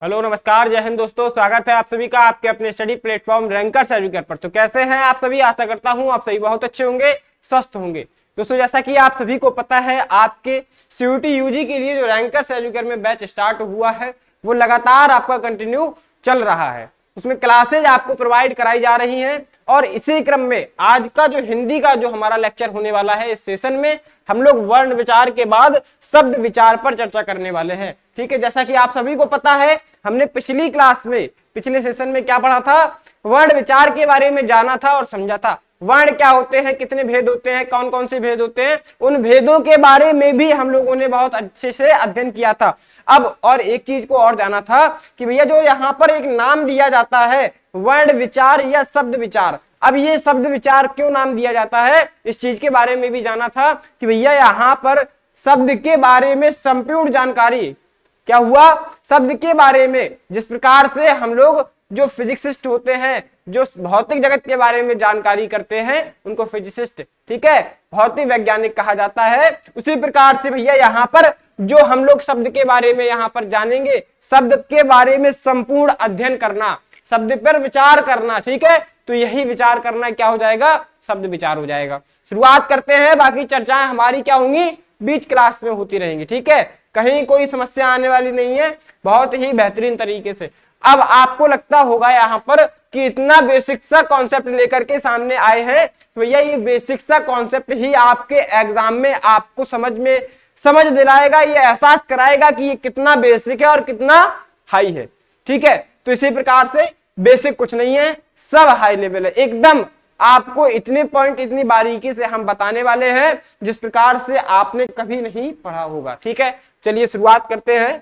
Hello नमस्कार जय हिंद दोस्तों, स्वागत है आप सभी का आपके अपने स्टडी प्लेटफॉर्म रैंकर्स एजुकेटर पर। तो कैसे हैं आप सभी? आशा करता हूं आप सभी बहुत अच्छे होंगे, स्वस्थ होंगे। दोस्तों जैसा कि आप सभी को पता है, आपके सीयूटी यूजी के लिए जो रैंकर्स एजुकेटर में बैच स्टार्ट हुआ है वो लगातार आपका कंटिन्यू चल रहा है। उसमें क्लासेज आपको प्रोवाइड कराई जा रही हैं और इसी क्रम में आज का जो हिंदी का जो हमारा लेक्चर होने वाला है, इस सेशन में हम लोग वर्ण विचार के बाद शब्द विचार पर चर्चा करने वाले हैं। ठीक है, जैसा कि आप सभी को पता है, हमने पिछली क्लास में पिछले सेशन में क्या पढ़ा था? वर्ण विचार के बारे में जाना था और समझा था। वर्ण क्या होते हैं, कितने भेद होते हैं, कौन कौन से भेद होते हैं, उन भेदों के बारे में भी हम लोगों ने बहुत अच्छे से अध्ययन किया था। अब और एक चीज को और जाना था कि भैया जो यहाँ पर एक नाम दिया जाता है वर्ण विचार या शब्द विचार, अब ये शब्द विचार क्यों नाम दिया जाता है, इस चीज के बारे में भी जाना था कि भैया यहाँ पर शब्द के बारे में संपूर्ण जानकारी क्या हुआ, शब्द के बारे में जिस प्रकार से हम लोग जो फिजिक्सिस्ट होते हैं, जो भौतिक जगत के बारे में जानकारी करते हैं, उनको फिजिसिस्ट, ठीक है, भौतिक वैज्ञानिक कहा जाता है। उसी प्रकार से भैया यहाँ पर जो हम लोग शब्द के बारे में यहाँ पर जानेंगे, शब्द के बारे में संपूर्ण अध्ययन करना, शब्द पर विचार करना, ठीक है, तो यही विचार करना क्या हो जाएगा? शब्द विचार हो जाएगा। शुरुआत करते हैं, बाकी चर्चाएं हमारी क्या होंगी? बीच क्लास में होती रहेंगी। ठीक है, कहीं कोई समस्या आने वाली नहीं है, बहुत ही बेहतरीन तरीके से। अब आपको लगता होगा यहाँ पर कि इतना बेसिक सा कॉन्सेप्ट लेकर के सामने आए हैं, तो भैया ये बेसिक सा कॉन्सेप्ट ही आपके एग्जाम में आपको समझ दिलाएगा, ये एहसास कराएगा कि ये कितना बेसिक है और कितना हाई है। ठीक है, तो इसी प्रकार से बेसिक कुछ नहीं है, सब हाई लेवल है एकदम। आपको इतने पॉइंट इतनी बारीकी से हम बताने वाले हैं जिस प्रकार से आपने कभी नहीं पढ़ा होगा। ठीक है, चलिए शुरुआत करते हैं।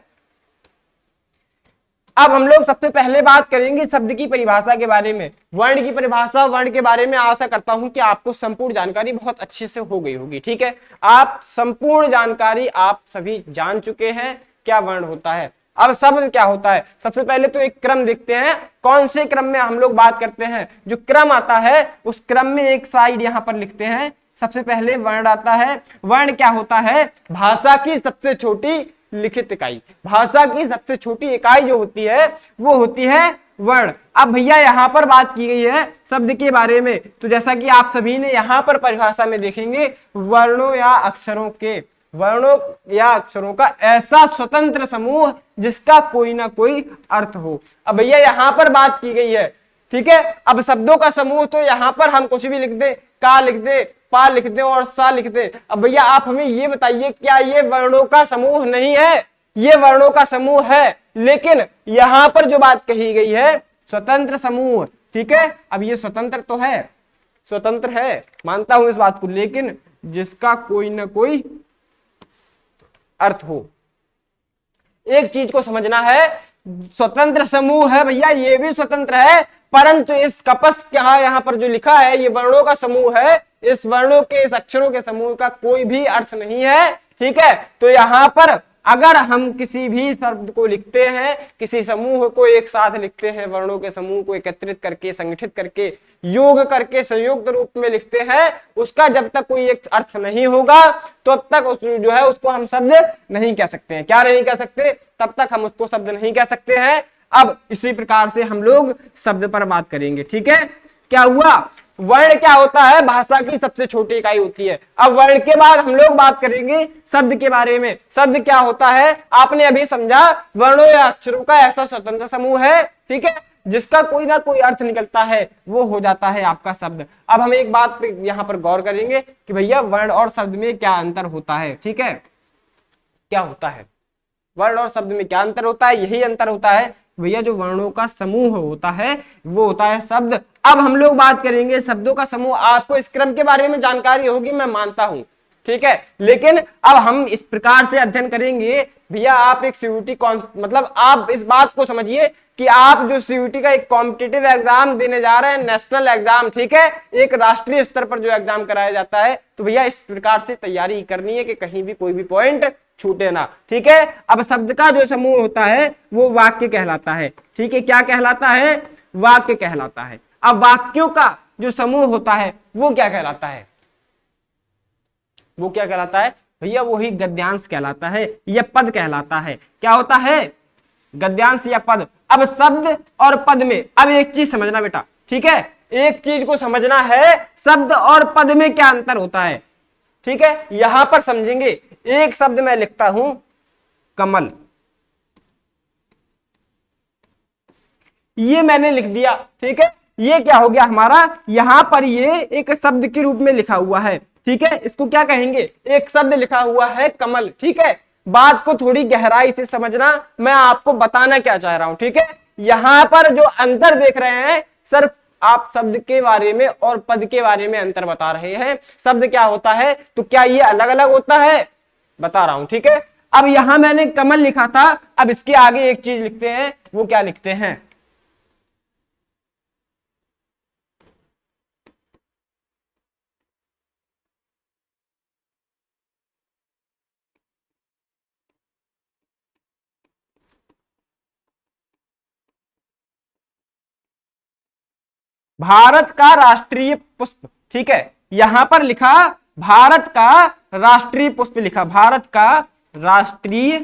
अब हम लोग सबसे पहले बात करेंगे शब्द की परिभाषा के बारे में, वर्ण की परिभाषा, वर्ण के बारे में। आशा करता हूं कि आपको संपूर्ण जानकारी बहुत अच्छे से हो गई होगी। ठीक है, आप संपूर्ण जानकारी आप सभी जान चुके हैं क्या वर्ण होता है। अब शब्द क्या होता है, सबसे पहले तो एक क्रम देखते हैं, कौन से क्रम में हम लोग बात करते हैं। जो क्रम आता है उस क्रम में एक साइड यहां पर लिखते हैं। सबसे पहले वर्ण आता है। वर्ण क्या होता है? भाषा की सबसे छोटी लिखित इकाई। भाषा की सबसे छोटी इकाई जो होती है वो होती है वर्ण। अब भैया यहाँ पर बात की गई है शब्द के बारे में, तो जैसा कि आप सभी ने यहाँ पर परिभाषा में देखेंगे, वर्णों या अक्षरों का ऐसा स्वतंत्र समूह जिसका कोई ना कोई अर्थ हो। अब भैया यहाँ पर बात की गई है, ठीक है। अब शब्दों का समूह तो यहाँ पर हम कुछ भी लिख दे, का लिख दे, पा लिख दे और सा लिख दे। अब भैया आप हमें ये बताइए, क्या ये वर्णों का समूह नहीं है? ये वर्णों का समूह है, लेकिन यहाँ पर जो बात कही गई है स्वतंत्र समूह, ठीक है। अब ये स्वतंत्र तो है, स्वतंत्र है, मानता हूं इस बात को, लेकिन जिसका कोई ना कोई अर्थ हो। एक चीज को समझना है, स्वतंत्र समूह है भैया, ये भी स्वतंत्र है, परंतु इस कपस यहाँ पर जो लिखा है ये वर्णों का समूह है, इस वर्णों के, इस अक्षरों के समूह का कोई भी अर्थ नहीं है। ठीक है, तो यहाँ पर अगर हम किसी भी शब्द को लिखते हैं, किसी समूह को एक साथ लिखते हैं, वर्णों के समूह को एकत्रित करके, संगठित करके, योग करके, संयुक्त रूप में लिखते हैं, उसका जब तक कोई एक अर्थ नहीं होगा तब तक जो है उसको हम शब्द नहीं कह सकते हैं। क्या नहीं कह सकते? तब तक हम उसको शब्द नहीं कह सकते हैं। अब इसी प्रकार से हम लोग शब्द पर बात करेंगे। ठीक है, क्या हुआ? वर्ण क्या होता है? भाषा की सबसे छोटी इकाई होती है। अब वर्ण के बाद हम लोग बात करेंगे शब्द के बारे में। शब्द क्या होता है? आपने अभी समझा, वर्णों या अक्षरों का ऐसा स्वतंत्र समूह है, ठीक है, जिसका कोई ना कोई अर्थ निकलता है, वो हो जाता है आपका शब्द। अब हम एक बात पे यहाँ पर गौर करेंगे कि भैया वर्ण और शब्द में क्या अंतर होता है। ठीक है, क्या होता है वर्ण और शब्द में? क्या अंतर होता है? यही अंतर होता है भैया, जो वर्णों का समूह होता है वो होता है शब्द। अब हम लोग बात करेंगे शब्दों का समूह। आपको इस क्रम के बारे में जानकारी होगी, मैं मानता हूं, ठीक है, लेकिन अब हम इस प्रकार से अध्ययन करेंगे भैया। आप एक सीयूटी मतलब आप इस बात को समझिए कि आप जो सीयूटी का एक कॉम्पिटिटिव एग्जाम देने जा रहे हैं, नेशनल एग्जाम, ठीक है, एक राष्ट्रीय स्तर पर जो एग्जाम कराया जाता है, तो भैया इस प्रकार से तैयारी करनी है कि कहीं भी कोई भी पॉइंट छूटे ना। ठीक है, अब शब्द का जो समूह होता है वो वाक्य कहलाता है। ठीक है, क्या कहलाता है? वाक्य कहलाता है। अब वाक्यों का जो समूह होता है वो क्या कहलाता है? वो क्या कहलाता है भैया? वही गद्यांश कहलाता है या पद कहलाता है। क्या होता है? गद्यांश या पद। अब शब्द और पद में अब एक चीज समझना बेटा, ठीक है, एक चीज को समझना है, शब्द और पद में क्या अंतर होता है, ठीक है। यहां पर समझेंगे, एक शब्द मैं लिखता हूं कमल, ये मैंने लिख दिया, ठीक है, ये क्या हो गया हमारा, यहां पर ये एक शब्द के रूप में लिखा हुआ है, ठीक है, इसको क्या कहेंगे, एक शब्द लिखा हुआ है कमल, ठीक है। बात को थोड़ी गहराई से समझना, मैं आपको बताना क्या चाह रहा हूं, ठीक है। यहां पर जो अंतर देख रहे हैं, सिर्फ आप शब्द के बारे में और पद के बारे में अंतर बता रहे हैं। शब्द क्या होता है, तो क्या ये अलग अलग होता है, बता रहा हूं, ठीक है। अब यहां मैंने कमल लिखा था, अब इसके आगे एक चीज लिखते हैं, वो क्या लिखते हैं, भारत का राष्ट्रीय पुष्प, ठीक है, यहां पर लिखा भारत का राष्ट्रीय पुष्प लिखा, भारत का राष्ट्रीय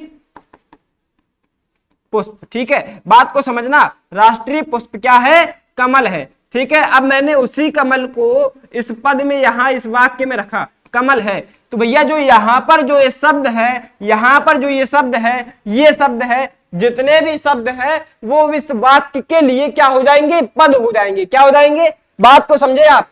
पुष्प, ठीक है। बात को समझना, राष्ट्रीय पुष्प क्या है, कमल है, ठीक है। अब मैंने उसी कमल को इस पद में यहां इस वाक्य में रखा, कमल है, तो भैया जो यहां पर जो ये शब्द है, यहां पर जो ये शब्द है, ये शब्द है, जितने भी शब्द है वो इस वाक्य के लिए क्या हो जाएंगे, पद हो जाएंगे, क्या हो जाएंगे, बात को समझे आप,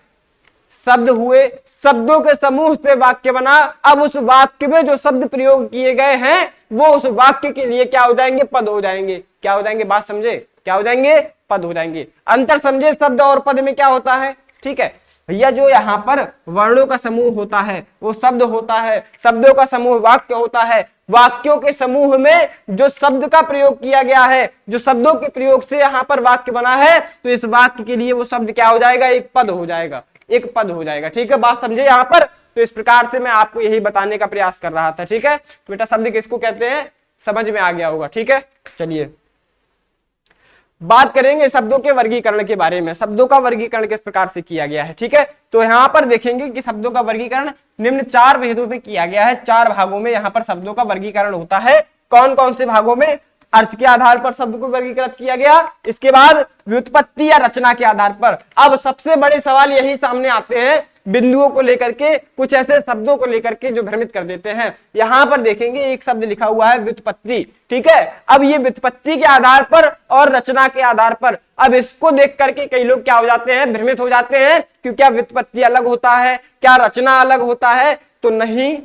शब्द हुए, शब्दों के समूह से वाक्य बना, अब उस वाक्य में जो शब्द प्रयोग किए गए हैं वो उस वाक्य के लिए क्या हो जाएंगे, पद हो जाएंगे, क्या हो जाएंगे, बात समझे, क्या हो जाएंगे, पद हो जाएंगे। अंतर समझे, शब्द और पद में क्या होता है, ठीक है भैया, जो यहाँ पर वर्णों का समूह होता है वो शब्द होता है, शब्दों का समूह वाक्य होता है, वाक्यों के समूह में जो शब्द का प्रयोग किया गया है, जो शब्दों के प्रयोग से यहाँ पर वाक्य बना है, तो इस वाक्य के लिए वो शब्द क्या हो जाएगा, एक पद हो जाएगा, एक पद हो जाएगा, ठीक है, बात समझे यहाँ पर। तो इस प्रकार से मैं आपको यही बताने का प्रयास कर रहा था, ठीक है। तो बेटा शब्द किसको कहते हैं, समझ में आ गया होगा, ठीक है। चलिए बात करेंगे शब्दों के वर्गीकरण के बारे में, शब्दों का वर्गीकरण किस प्रकार से किया गया है, ठीक है। तो यहाँ पर देखेंगे कि शब्दों का वर्गीकरण निम्न 4 भेदों में किया गया है, 4 भागों में यहाँ पर शब्दों का वर्गीकरण होता है। कौन कौन से भागों में, अर्थ के आधार पर शब्द को वर्गीकृत किया गया, इसके बाद व्युत्पत्ति या रचना के आधार पर। अब सबसे बड़े सवाल यही सामने आते हैं, बिंदुओं को लेकर के, कुछ ऐसे शब्दों को लेकर के जो भ्रमित कर देते हैं। यहां पर देखेंगे एक शब्द लिखा हुआ है व्युत्पत्ति, ठीक है। अब ये व्युत्पत्ति के आधार पर और रचना के आधार पर, अब इसको देख करके कई लोग क्या हो जाते हैं, भ्रमित हो जाते हैं कि क्या व्युत्पत्ति अलग होता है, क्या रचना अलग होता है, तो नहीं,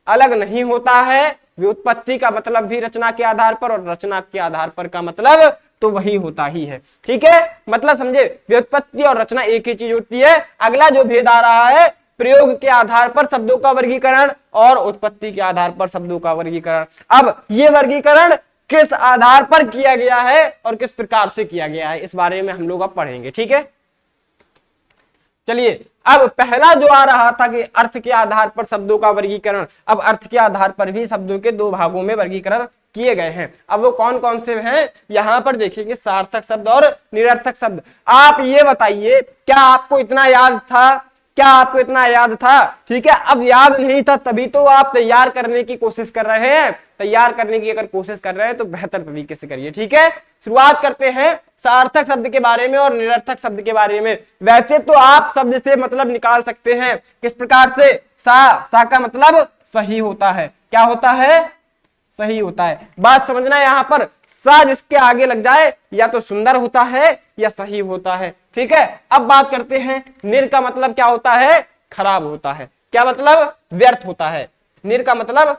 अलग नहीं होता है। व्युत्पत्ति का मतलब भी रचना के आधार पर और रचना के आधार पर का मतलब तो वही होता ही है, ठीक है। मतलब समझे, व्युत्पत्ति और रचना एक ही चीज होती है। अगला जो भेद आ रहा है, प्रयोग के आधार पर शब्दों का वर्गीकरण और उत्पत्ति के आधार पर शब्दों का वर्गीकरण। अब ये वर्गीकरण किस आधार पर किया गया है और किस प्रकार से किया गया है, इस बारे में हम लोग अब पढ़ेंगे, ठीक है। चलिए अब पहला जो आ रहा था कि अर्थ के आधार पर शब्दों का वर्गीकरण, अब अर्थ के आधार पर भी शब्दों के 2 भागों में वर्गीकरण किए गए हैं। अब वो कौन कौन से हैं, यहां पर देखेंगे सार्थक शब्द और निरर्थक शब्द। आप ये बताइए, क्या आपको इतना याद था, क्या आपको इतना याद था, ठीक है। अब याद नहीं था तभी तो आप तैयार करने की कोशिश कर रहे हैं, तैयार करने की अगर कोशिश कर रहे हैं तो बेहतर तरीके से करिए, ठीक है। शुरुआत करते हैं सार्थक शब्द के बारे में और निरर्थक शब्द के बारे में। वैसे तो आप शब्द से मतलब निकाल सकते हैं, किस प्रकार से, सा का मतलब सही होता है, क्या होता है, सही होता है। बात समझना, यहां पर सा जिसके आगे लग जाए या तो सुंदर होता है या सही होता है, ठीक है। अब बात करते हैं निर का मतलब क्या होता है, खराब होता है, क्या मतलब, व्यर्थ होता है। निर का मतलब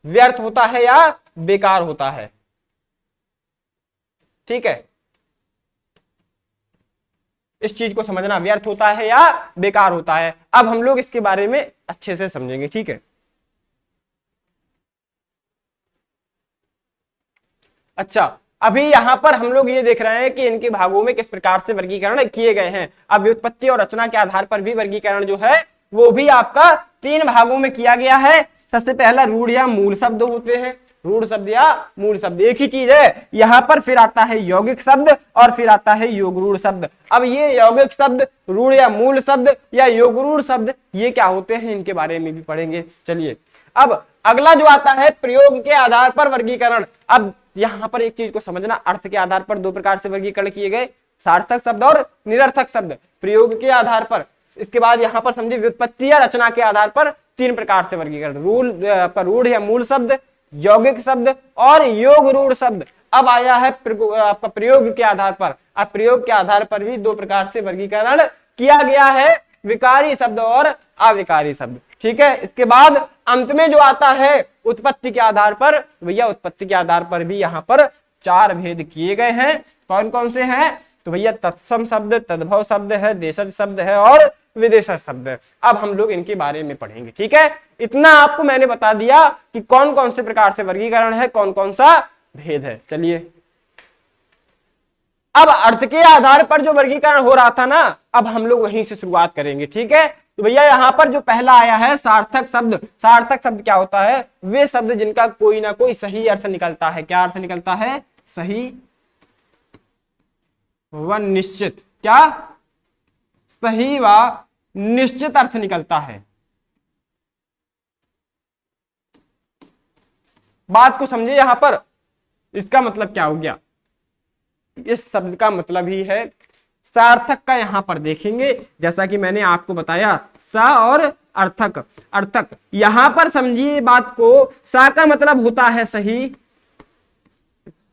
व्यर्थ होता है या बेकार होता है, ठीक है। इस चीज को समझना, व्यर्थ होता है या बेकार होता है। अब हम लोग इसके बारे में अच्छे से समझेंगे, ठीक है। अच्छा, अभी यहां पर हम लोग ये देख रहे हैं कि इनके भागों में किस प्रकार से वर्गीकरण किए गए हैं। अब व्युत्पत्ति और रचना के आधार पर भी वर्गीकरण जो है वो भी आपका 3 भागों में किया गया है। सबसे पहला रूढ़ या मूल शब्द होते हैं, रूढ़ शब्द या मूल शब्द एक ही चीज है। यहां पर फिर आता है यौगिक शब्द और फिर आता है योगरूढ़ शब्द। अब ये यौगिक शब्द, रूढ़ या मूल शब्द या योगरूढ़ शब्द, ये क्या होते हैं, इनके बारे में भी पढ़ेंगे। चलिए अब अगला जो आता है प्रयोग के आधार पर वर्गीकरण। अब यहां पर एक चीज को समझना, अर्थ के आधार पर दो प्रकार से वर्गीकरण किए गए, सार्थक शब्द और निरर्थक शब्द, प्रयोग के आधार पर। इसके बाद यहां पर समझिए व्युत्पत्ति या रचना के आधार पर तीन प्रकार से वर्गीकरण, रूढ़ या मूल शब्द, यौगिक शब्द और योग रूढ़ शब्द। अब आया है आपका प्रयोग के आधार पर। अब प्रयोग के आधार पर भी दो प्रकार से वर्गीकरण किया गया है, विकारी शब्द और अविकारी शब्द। ठीक है, इसके बाद अंत में जो आता है उत्पत्ति के आधार पर, भैया उत्पत्ति के आधार पर भी यहाँ पर चार भेद किए गए हैं। कौन कौन से हैं? तो भैया तत्सम शब्द, तद्भव शब्द है, देशज शब्द है और विदेशज शब्द है। अब हम लोग इनके बारे में पढ़ेंगे। ठीक है, इतना आपको मैंने बता दिया कि कौन कौन से प्रकार से वर्गीकरण है, कौन कौन सा भेद है। चलिए, अब अर्थ के आधार पर जो वर्गीकरण हो रहा था ना, अब हम लोग वहीं से शुरुआत करेंगे। ठीक है, तो भैया यहां पर जो पहला आया है सार्थक शब्द। सार्थक शब्द क्या होता है? वे शब्द जिनका कोई ना कोई सही अर्थ निकलता है। क्या अर्थ निकलता है? सही व निश्चित। क्या? सही व निश्चित अर्थ निकलता है। बात को समझिए, यहां पर इसका मतलब क्या हो गया? इस शब्द का मतलब ही है सार्थक का। यहां पर देखेंगे, जैसा कि मैंने आपको बताया, सा और अर्थक। अर्थक यहां पर समझिए बात को, सा का मतलब होता है सही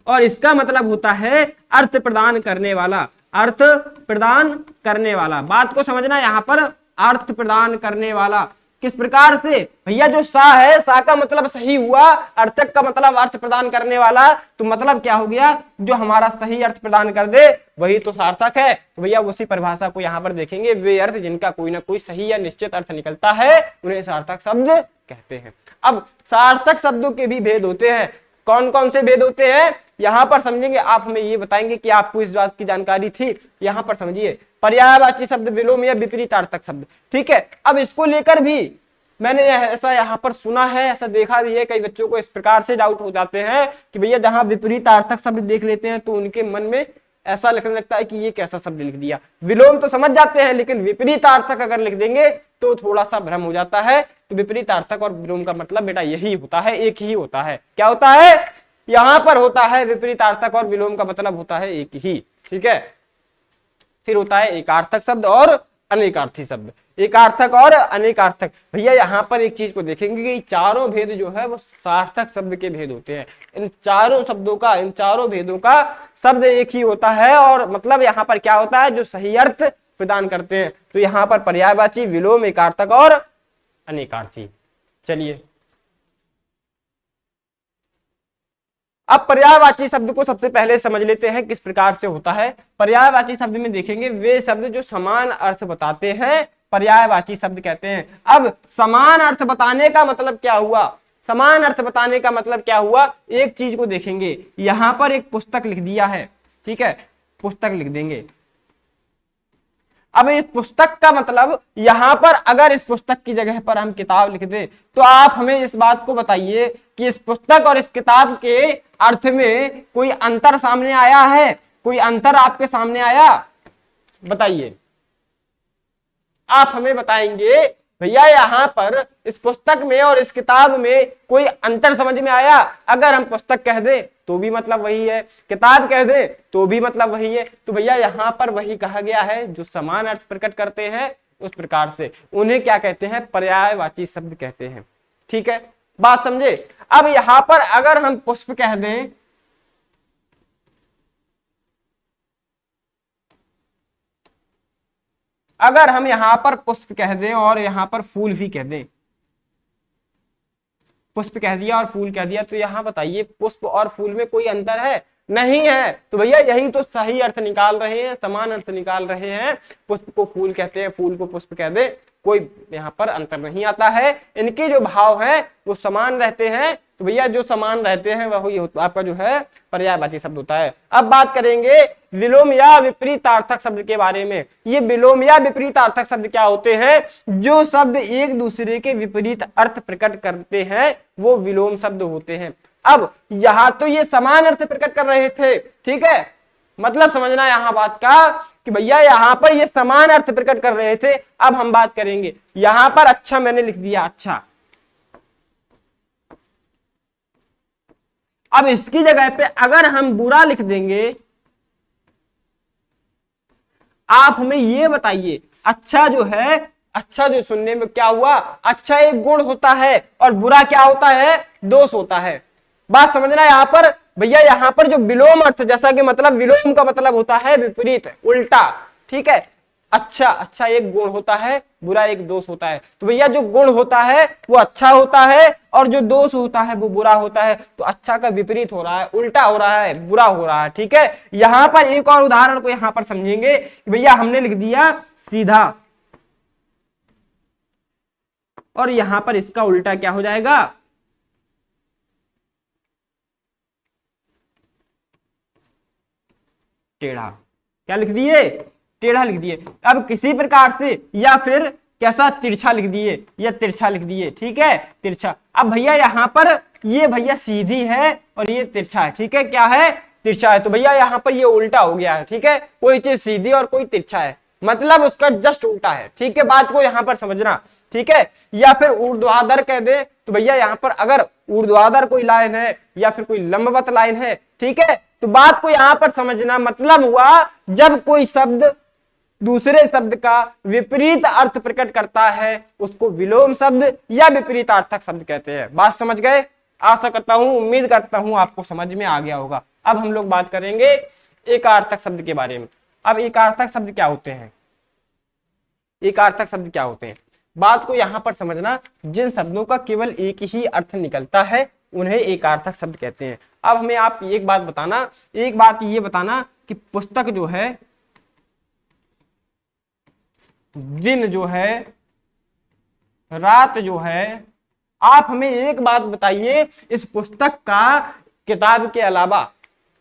और इसका मतलब होता है अर्थ प्रदान करने वाला। अर्थ प्रदान करने वाला, बात को समझना, यहां पर अर्थ प्रदान करने वाला। किस प्रकार से? भैया जो सा है, सा का मतलब सही हुआ, अर्थक का मतलब अर्थ प्रदान करने वाला। तो मतलब क्या हो गया? जो हमारा सही अर्थ प्रदान कर दे वही तो सार्थक है। तो भैया उसी परिभाषा को यहाँ पर देखेंगे, वे अर्थ जिनका कोई ना कोई सही या निश्चित अर्थ निकलता है उन्हें सार्थक शब्द कहते हैं। अब सार्थक शब्दों के भी भेद होते हैं। कौन कौन से भेद होते हैं यहां पर समझेंगे। आप हमें ये बताएंगे कि आपको इस बात की जानकारी थी। यहां पर समझिए, पर्यायवाची शब्द, विलोम या विपरीतार्थक शब्द। ठीक है, अब इसको लेकर भी मैंने ऐसा यहाँ पर सुना है, ऐसा देखा भी है, कई बच्चों को इस प्रकार से डाउट हो जाते हैं कि भैया जहां विपरीतार्थक शब्द देख लेते हैं तो उनके मन में ऐसा लगने लगता है कि ये कैसा शब्द लिख दिया। विलोम तो समझ जाते हैं, लेकिन विपरीतार्थक अगर लिख देंगे तो थोड़ा सा भ्रम हो जाता है। तो विपरीतार्थक और विलोम का मतलब बेटा यही होता है, एक ही होता है। क्या होता है? यहां पर होता है विपरीतार्थक और विलोम का मतलब होता है एक ही। ठीक है, फिर होता है एकार्थक शब्द और अनेकार्थी शब्द। एकार्थक और अनेकार्थक, भैया यहां पर एक चीज को देखेंगे कि चारों भेद जो है वो सार्थक शब्द के भेद होते हैं। इन चारों शब्दों का, इन चारों भेदों का शब्द एक ही होता है और मतलब यहां पर क्या होता है? जो सही अर्थ प्रदान करते हैं। तो यहां पर पर्यायवाची, विलोम, एकार्थक और अनेकार्थी। चलिए, अब पर्यायवाची शब्द को सबसे पहले समझ लेते हैं किस प्रकार से होता है। पर्यायवाची शब्द में देखेंगे वे शब्द जो समान अर्थ बताते हैं, पर्यायवाची शब्द कहते हैं। अब समान अर्थ बताने का मतलब क्या हुआ? समान अर्थ बताने का मतलब क्या हुआ? एक चीज को देखेंगे, यहां पर एक पुस्तक लिख दिया है। ठीक है, पुस्तक लिख देंगे। अब इस पुस्तक का मतलब, यहां पर अगर इस पुस्तक की जगह पर हम किताब लिख दें तो आप हमें इस बात को बताइए कि इस पुस्तक और इस किताब के अर्थ में कोई अंतर सामने आया है? कोई अंतर आपके सामने आया? बताइए, आप हमें बताएंगे भैया यहां पर इस पुस्तक में और इस किताब में कोई अंतर समझ में आया? अगर हम पुस्तक कह दें तो भी मतलब वही है, किताब कह दें तो भी मतलब वही है। तो भैया यहां पर वही कहा गया है, जो समान अर्थ प्रकट करते हैं उस प्रकार से उन्हें क्या कहते हैं? पर्यायवाची शब्द कहते हैं। ठीक है, बात समझे। अब यहां पर अगर हम पुष्प कह दें, अगर हम यहां पर पुष्प कह दें और यहां पर फूल भी कह दें, पुष्प कह दिया और फूल कह दिया, तो यहां बताइए पुष्प और फूल में कोई अंतर है? नहीं है। तो भैया यही तो सही अर्थ निकाल रहे हैं, समान अर्थ निकाल रहे हैं। पुष्प को फूल कहते हैं, फूल को पुष्प कह दे, कोई यहाँ पर अंतर नहीं आता है। इनके जो भाव है वो समान रहते हैं। तो भैया जो समान रहते हैं वही आपका जो है पर्यायवाची शब्द होता है। अब बात करेंगे विलोम या विपरीतार्थक शब्द के बारे में। ये विलोम या विपरीतार्थक शब्द क्या होते हैं? जो शब्द एक दूसरे के विपरीत अर्थ प्रकट करते हैं वो विलोम शब्द होते हैं। अब यहां तो ये समान अर्थ प्रकट कर रहे थे, ठीक है, मतलब समझना यहां बात का कि भैया यहां पर ये समान अर्थ प्रकट कर रहे थे। अब हम बात करेंगे, यहां पर अच्छा मैंने लिख दिया, अच्छा, अब इसकी जगह पे अगर हम बुरा लिख देंगे, आप हमें ये बताइए, अच्छा जो है, अच्छा जो सुनने में क्या हुआ, अच्छा एक गुण होता है और बुरा क्या होता है, दोष होता है। बात समझना यहां पर भैया, यहां पर जो विलोम अर्थ, जैसा कि मतलब विलोम का मतलब होता है विपरीत, उल्टा, ठीक है। अच्छा, अच्छा एक गुण होता है, बुरा एक दोष होता है। तो भैया जो गुण होता है वो अच्छा होता है और जो दोष होता है वो बुरा होता है। तो अच्छा का विपरीत हो रहा है, उल्टा हो रहा है, बुरा हो रहा है, ठीक है। यहां पर एक और उदाहरण को यहां पर समझेंगे कि भैया हमने लिख दिया सीधा, और यहां पर इसका उल्टा क्या हो जाएगा, टेढ़ा। क्या लिख दिए, टेढ़ा लिख दिए। अब किसी प्रकार से, या फिर कैसा, तिरछा लिख दिए, या तिरछा लिख दिए, ठीक है, तिरछा। अब भैया यहां पर ये भैया सीधी है और ये तिरछा है, ठीक है, क्या है, तिरछा है। तो भैया यहां पर ये उल्टा हो गया है, ठीक है, कोई चीज सीधी और कोई तिरछा है, मतलब उसका जस्ट उल्टा है, ठीक है। बात को यहां पर समझना, ठीक है। या फिर ऊर्ध्वाधर कह दे तो भैया यहां पर अगर ऊर्ध्वाधर कोई लाइन है या फिर कोई लंबवत लाइन है, ठीक है, तो बात को यहां पर समझना, मतलब हुआ जब कोई शब्द दूसरे शब्द का विपरीत अर्थ प्रकट करता है उसको विलोम शब्द या विपरीतार्थक शब्द कहते हैं। बात समझ गए, आशा करता हूं, उम्मीद करता हूं आपको समझ में आ गया होगा। अब हम लोग बात करेंगे एकार्थक शब्द के बारे में। अब एकार्थक शब्द क्या होते हैं, एकार्थक शब्द क्या होते हैं, बात को यहां पर समझना, जिन शब्दों का केवल एक ही अर्थ निकलता है उन्हें एकार्थक शब्द कहते हैं। अब हमें आप एक बात बताना, एक बात ये बताना कि पुस्तक जो है, दिन जो है, रात जो है, आप हमें एक बात बताइए, इस पुस्तक का किताब के अलावा,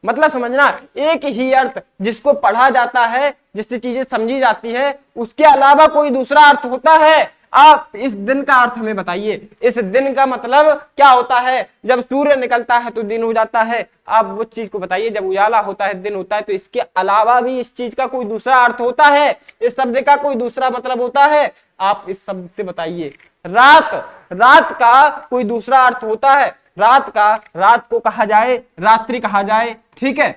मतलब समझना, एक ही अर्थ जिसको पढ़ा जाता है, जिससे चीजें समझी जाती है, उसके अलावा कोई दूसरा अर्थ होता है। आप इस दिन का अर्थ हमें बताइए, इस दिन का मतलब क्या होता है, जब सूर्य निकलता है तो दिन हो जाता है। आप वो चीज को बताइए, जब उजाला होता है दिन होता है। तो इसके अलावा भी इस चीज का कोई दूसरा अर्थ होता है, इस शब्द का कोई दूसरा मतलब होता है, आप इस शब्द से बताइए। रात, रात का कोई दूसरा अर्थ होता है, रात का, रात को कहा जाए रात्रि कहा जाए, ठीक है,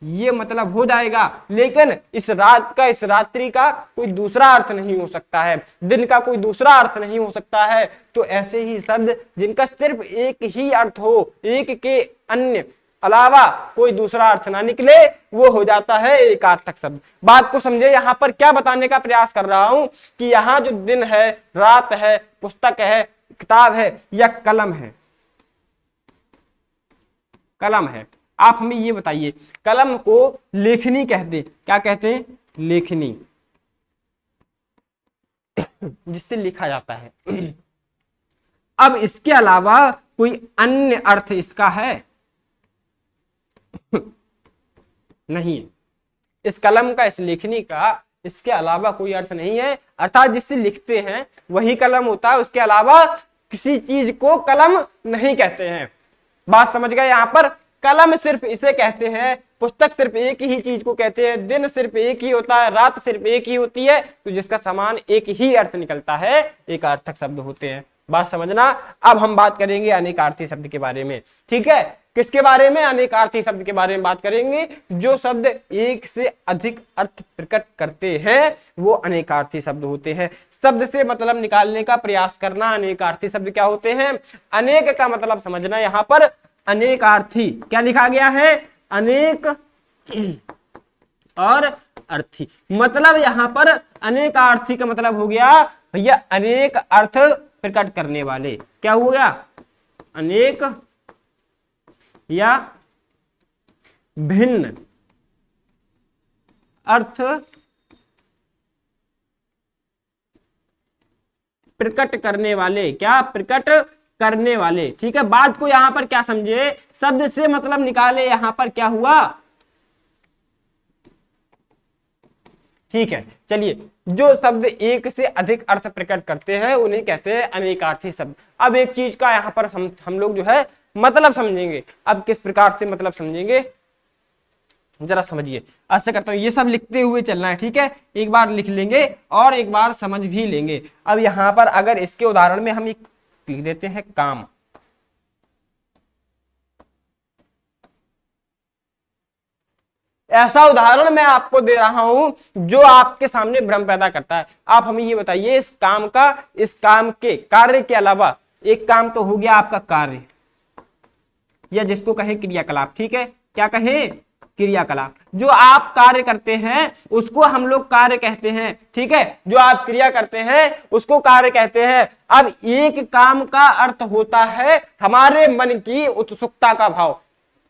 ये मतलब हो जाएगा। लेकिन इस रात का, इस रात्रि का कोई दूसरा अर्थ नहीं हो सकता है, दिन का कोई दूसरा अर्थ नहीं हो सकता है। तो ऐसे ही शब्द जिनका सिर्फ एक ही अर्थ हो, एक के अन्य अलावा कोई दूसरा अर्थ ना निकले, वो हो जाता है एकार्थक शब्द। बात को समझे, यहां पर क्या बताने का प्रयास कर रहा हूं कि यहां जो दिन है, रात है, पुस्तक है, किताब है या कलम है, कलम है, आप हमें ये बताइए, कलम को लेखनी कहते, क्या कहते हैं, लेखनी, जिससे लिखा जाता है। अब इसके अलावा कोई अन्य अर्थ इसका है नहीं, इस कलम का, इस लेखनी का इसके अलावा कोई अर्थ नहीं है। अर्थात जिससे लिखते हैं वही कलम होता है, उसके अलावा किसी चीज को कलम नहीं कहते हैं। बात समझ गए, यहां पर कलम सिर्फ इसे कहते हैं, पुस्तक सिर्फ एक ही चीज को कहते हैं, दिन सिर्फ एक ही होता है, रात सिर्फ एक ही होती है, तो जिसका समान एक ही अर्थ निकलता है, एकार्थक शब्द होते हैं। बात समझना। अब हम बात करेंगे अनेकार्थी शब्द के बारे में, ठीक है, किसके बारे में, अनेकार्थी शब्द के बारे में बात करेंगे। जो शब्द एक से अधिक अर्थ प्रकट करते हैं वो अनेकार्थी शब्द होते हैं। शब्द से मतलब निकालने का प्रयास करना, अनेकार्थी शब्द क्या होते हैं। अनेक का मतलब समझना, यहां पर अनेकार्थी क्या लिखा गया है, अनेक और अर्थी, मतलब यहां पर अनेकार्थी का मतलब हो गया भैया अनेक अर्थ प्रकट करने वाले, क्या हो गया, अनेक या भिन्न अर्थ प्रकट करने वाले, क्या प्रकट करने वाले, ठीक है। बात को यहां पर क्या समझे, शब्द से मतलब निकाले, यहां पर क्या हुआ, ठीक है। चलिए, जो शब्द एक से अधिक अर्थ प्रकट करते हैं उन्हें कहते हैं अनेकार्थी शब्द। अब एक चीज का यहां पर हम लोग जो है मतलब समझेंगे। अब किस प्रकार से मतलब समझेंगे, जरा समझिए। ऐसा करता हूं, ये सब लिखते हुए चलना है, ठीक है, एक बार लिख लेंगे और एक बार समझ भी लेंगे। अब यहां पर अगर इसके उदाहरण में हम लिख देते हैं काम, ऐसा उदाहरण मैं आपको दे रहा हूं जो आपके सामने भ्रम पैदा करता है। आप हमें ये बताइए, इस काम के कार्य के अलावा एक काम तो हो गया आपका कार्य, या जिसको कहे क्रियाकलाप, ठीक है, क्या कहे, क्रियाकलाप। जो आप कार्य करते हैं उसको हम लोग कार्य कहते हैं, ठीक है, जो आप क्रिया करते हैं उसको कार्य कहते हैं। अब एक काम का अर्थ होता है हमारे मन की उत्सुकता का भाव।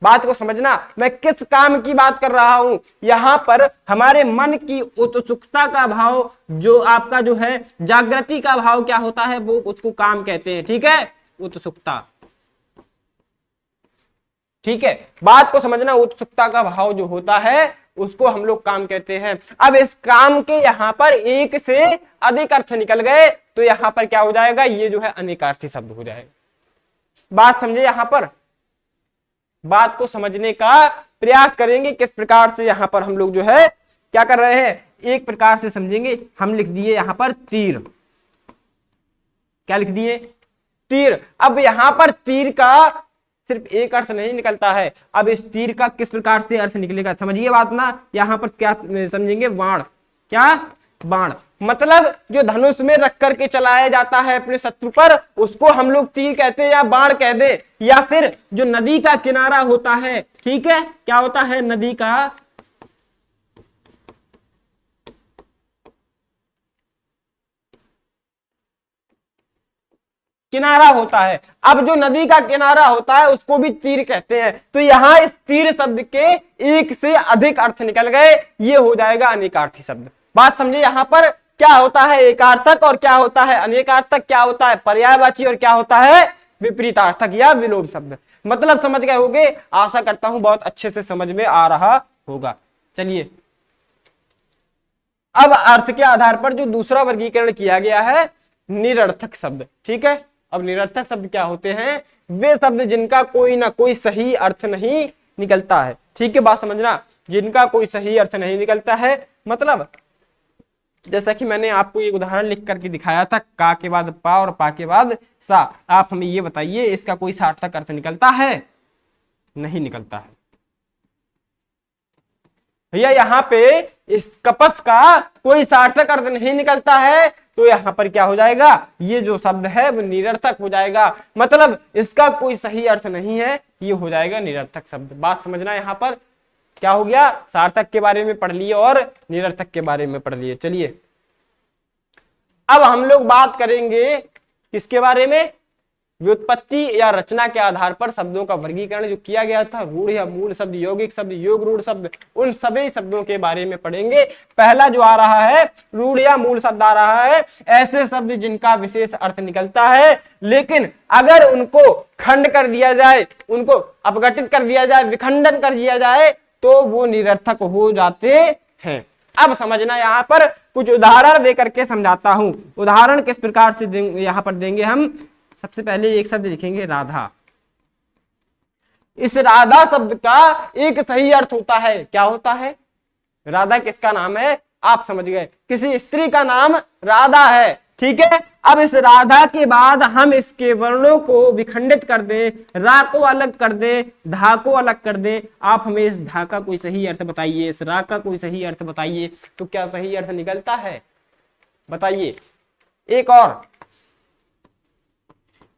बात को समझना, मैं किस काम की बात कर रहा हूं, यहां पर हमारे मन की उत्सुकता का भाव, जो आपका जो है जागृति का भाव क्या होता है, वो उसको काम कहते हैं, ठीक है, उत्सुकता, ठीक है। बात को समझना, उत्सुकता का भाव जो होता है उसको हम लोग काम कहते हैं। अब इस काम के यहां पर एक से अधिक अर्थ निकल गए तो यहां पर क्या हो जाएगा, ये जो है अनेकार्थी शब्द हो जाएगा। बात समझे, यहां पर बात को समझने का प्रयास करेंगे किस प्रकार से यहां पर हम लोग जो है क्या कर रहे हैं, एक प्रकार से समझेंगे। हम लिख दिए यहां पर तीर, क्या लिख दिए, तीर। अब यहां पर तीर का सिर्फ एक अर्थ नहीं निकलता है, अब इस तीर का किस प्रकार से अर्थ निकलेगा, समझिए बात ना। यहां पर क्या समझेंगे, बाण, क्या, बाण, मतलब जो धनुष में रख करके चलाया जाता है अपने शत्रु पर, उसको हम लोग तीर कहते हैं या बाण कह दे। या फिर जो नदी का किनारा होता है, ठीक है, क्या होता है, नदी का किनारा होता है। अब जो नदी का किनारा होता है उसको भी तीर कहते हैं। तो यहां इस तीर शब्द के एक से अधिक अर्थ निकल गए, ये हो जाएगा अनेकार्थी शब्द। बात समझे, यहां पर क्या होता है एकार्थक और क्या होता है अनेकार्थक, क्या होता है पर्यायवाची और क्या होता है विपरीतार्थक या विलोम शब्द। मतलब समझ गए होंगे, आशा करता हूं बहुत अच्छे से समझ में आ रहा होगा। चलिए, अब अर्थ के आधार पर जो दूसरा वर्गीकरण किया गया है, निरर्थक शब्द, ठीक है। अब निरर्थक शब्द क्या होते हैं, वे शब्द जिनका कोई ना कोई सही अर्थ नहीं निकलता है, ठीक है, बात समझना, जिनका कोई सही अर्थ नहीं निकलता है। मतलब जैसा कि मैंने आपको एक उदाहरण लिख करके दिखाया था, का के बाद पा और पा के बाद सा। आप हमें ये बताइए, इसका कोई सार्थक अर्थ निकलता है, नहीं निकलता है भैया। यहाँ पे इस कपस का कोई सार्थक अर्थ नहीं निकलता है, तो यहाँ पर क्या हो जाएगा, ये जो शब्द है वो निरर्थक हो जाएगा। मतलब इसका कोई सही अर्थ नहीं है, ये हो जाएगा निरर्थक शब्द। बात समझना, यहाँ पर क्या हो गया, सार्थक के बारे में पढ़ लिए और निरर्थक के बारे में पढ़ लिए। चलिए, अब हम लोग बात करेंगे किसके बारे में, व्युत्पत्ति या रचना के आधार पर शब्दों का वर्गीकरण जो किया गया था, रूढ़ या मूल शब्द, यौगिक शब्द, योग रूढ़ शब्द, उन सभी शब्दों के बारे में पढ़ेंगे। पहला जो आ रहा है रूढ़ या मूल शब्द आ रहा है, ऐसे शब्द जिनका विशेष अर्थ निकलता है, लेकिन अगर उनको खंड कर दिया जाए, उनको अपघटित कर दिया जाए, विखंडन कर दिया जाए, तो वो निरर्थक हो जाते हैं। अब समझना, यहाँ पर कुछ उदाहरण देकर के समझाता हूं। उदाहरण किस प्रकार से यहाँ पर देंगे हम। सबसे पहले एक शब्द लिखेंगे राधा। इस राधा शब्द का एक सही अर्थ होता है, क्या होता है, राधा किसका नाम है, आप समझ गए, किसी स्त्री का नाम राधा है, ठीक है। अब इस राधा के बाद हम इसके वर्णों को विखंडित कर दें, रा को अलग कर दें, धा को अलग कर दें। आप हमें इस धा का कोई सही अर्थ बताइए, इस रा का कोई सही अर्थ बताइए, तो क्या सही अर्थ निकलता है, बताइए। एक और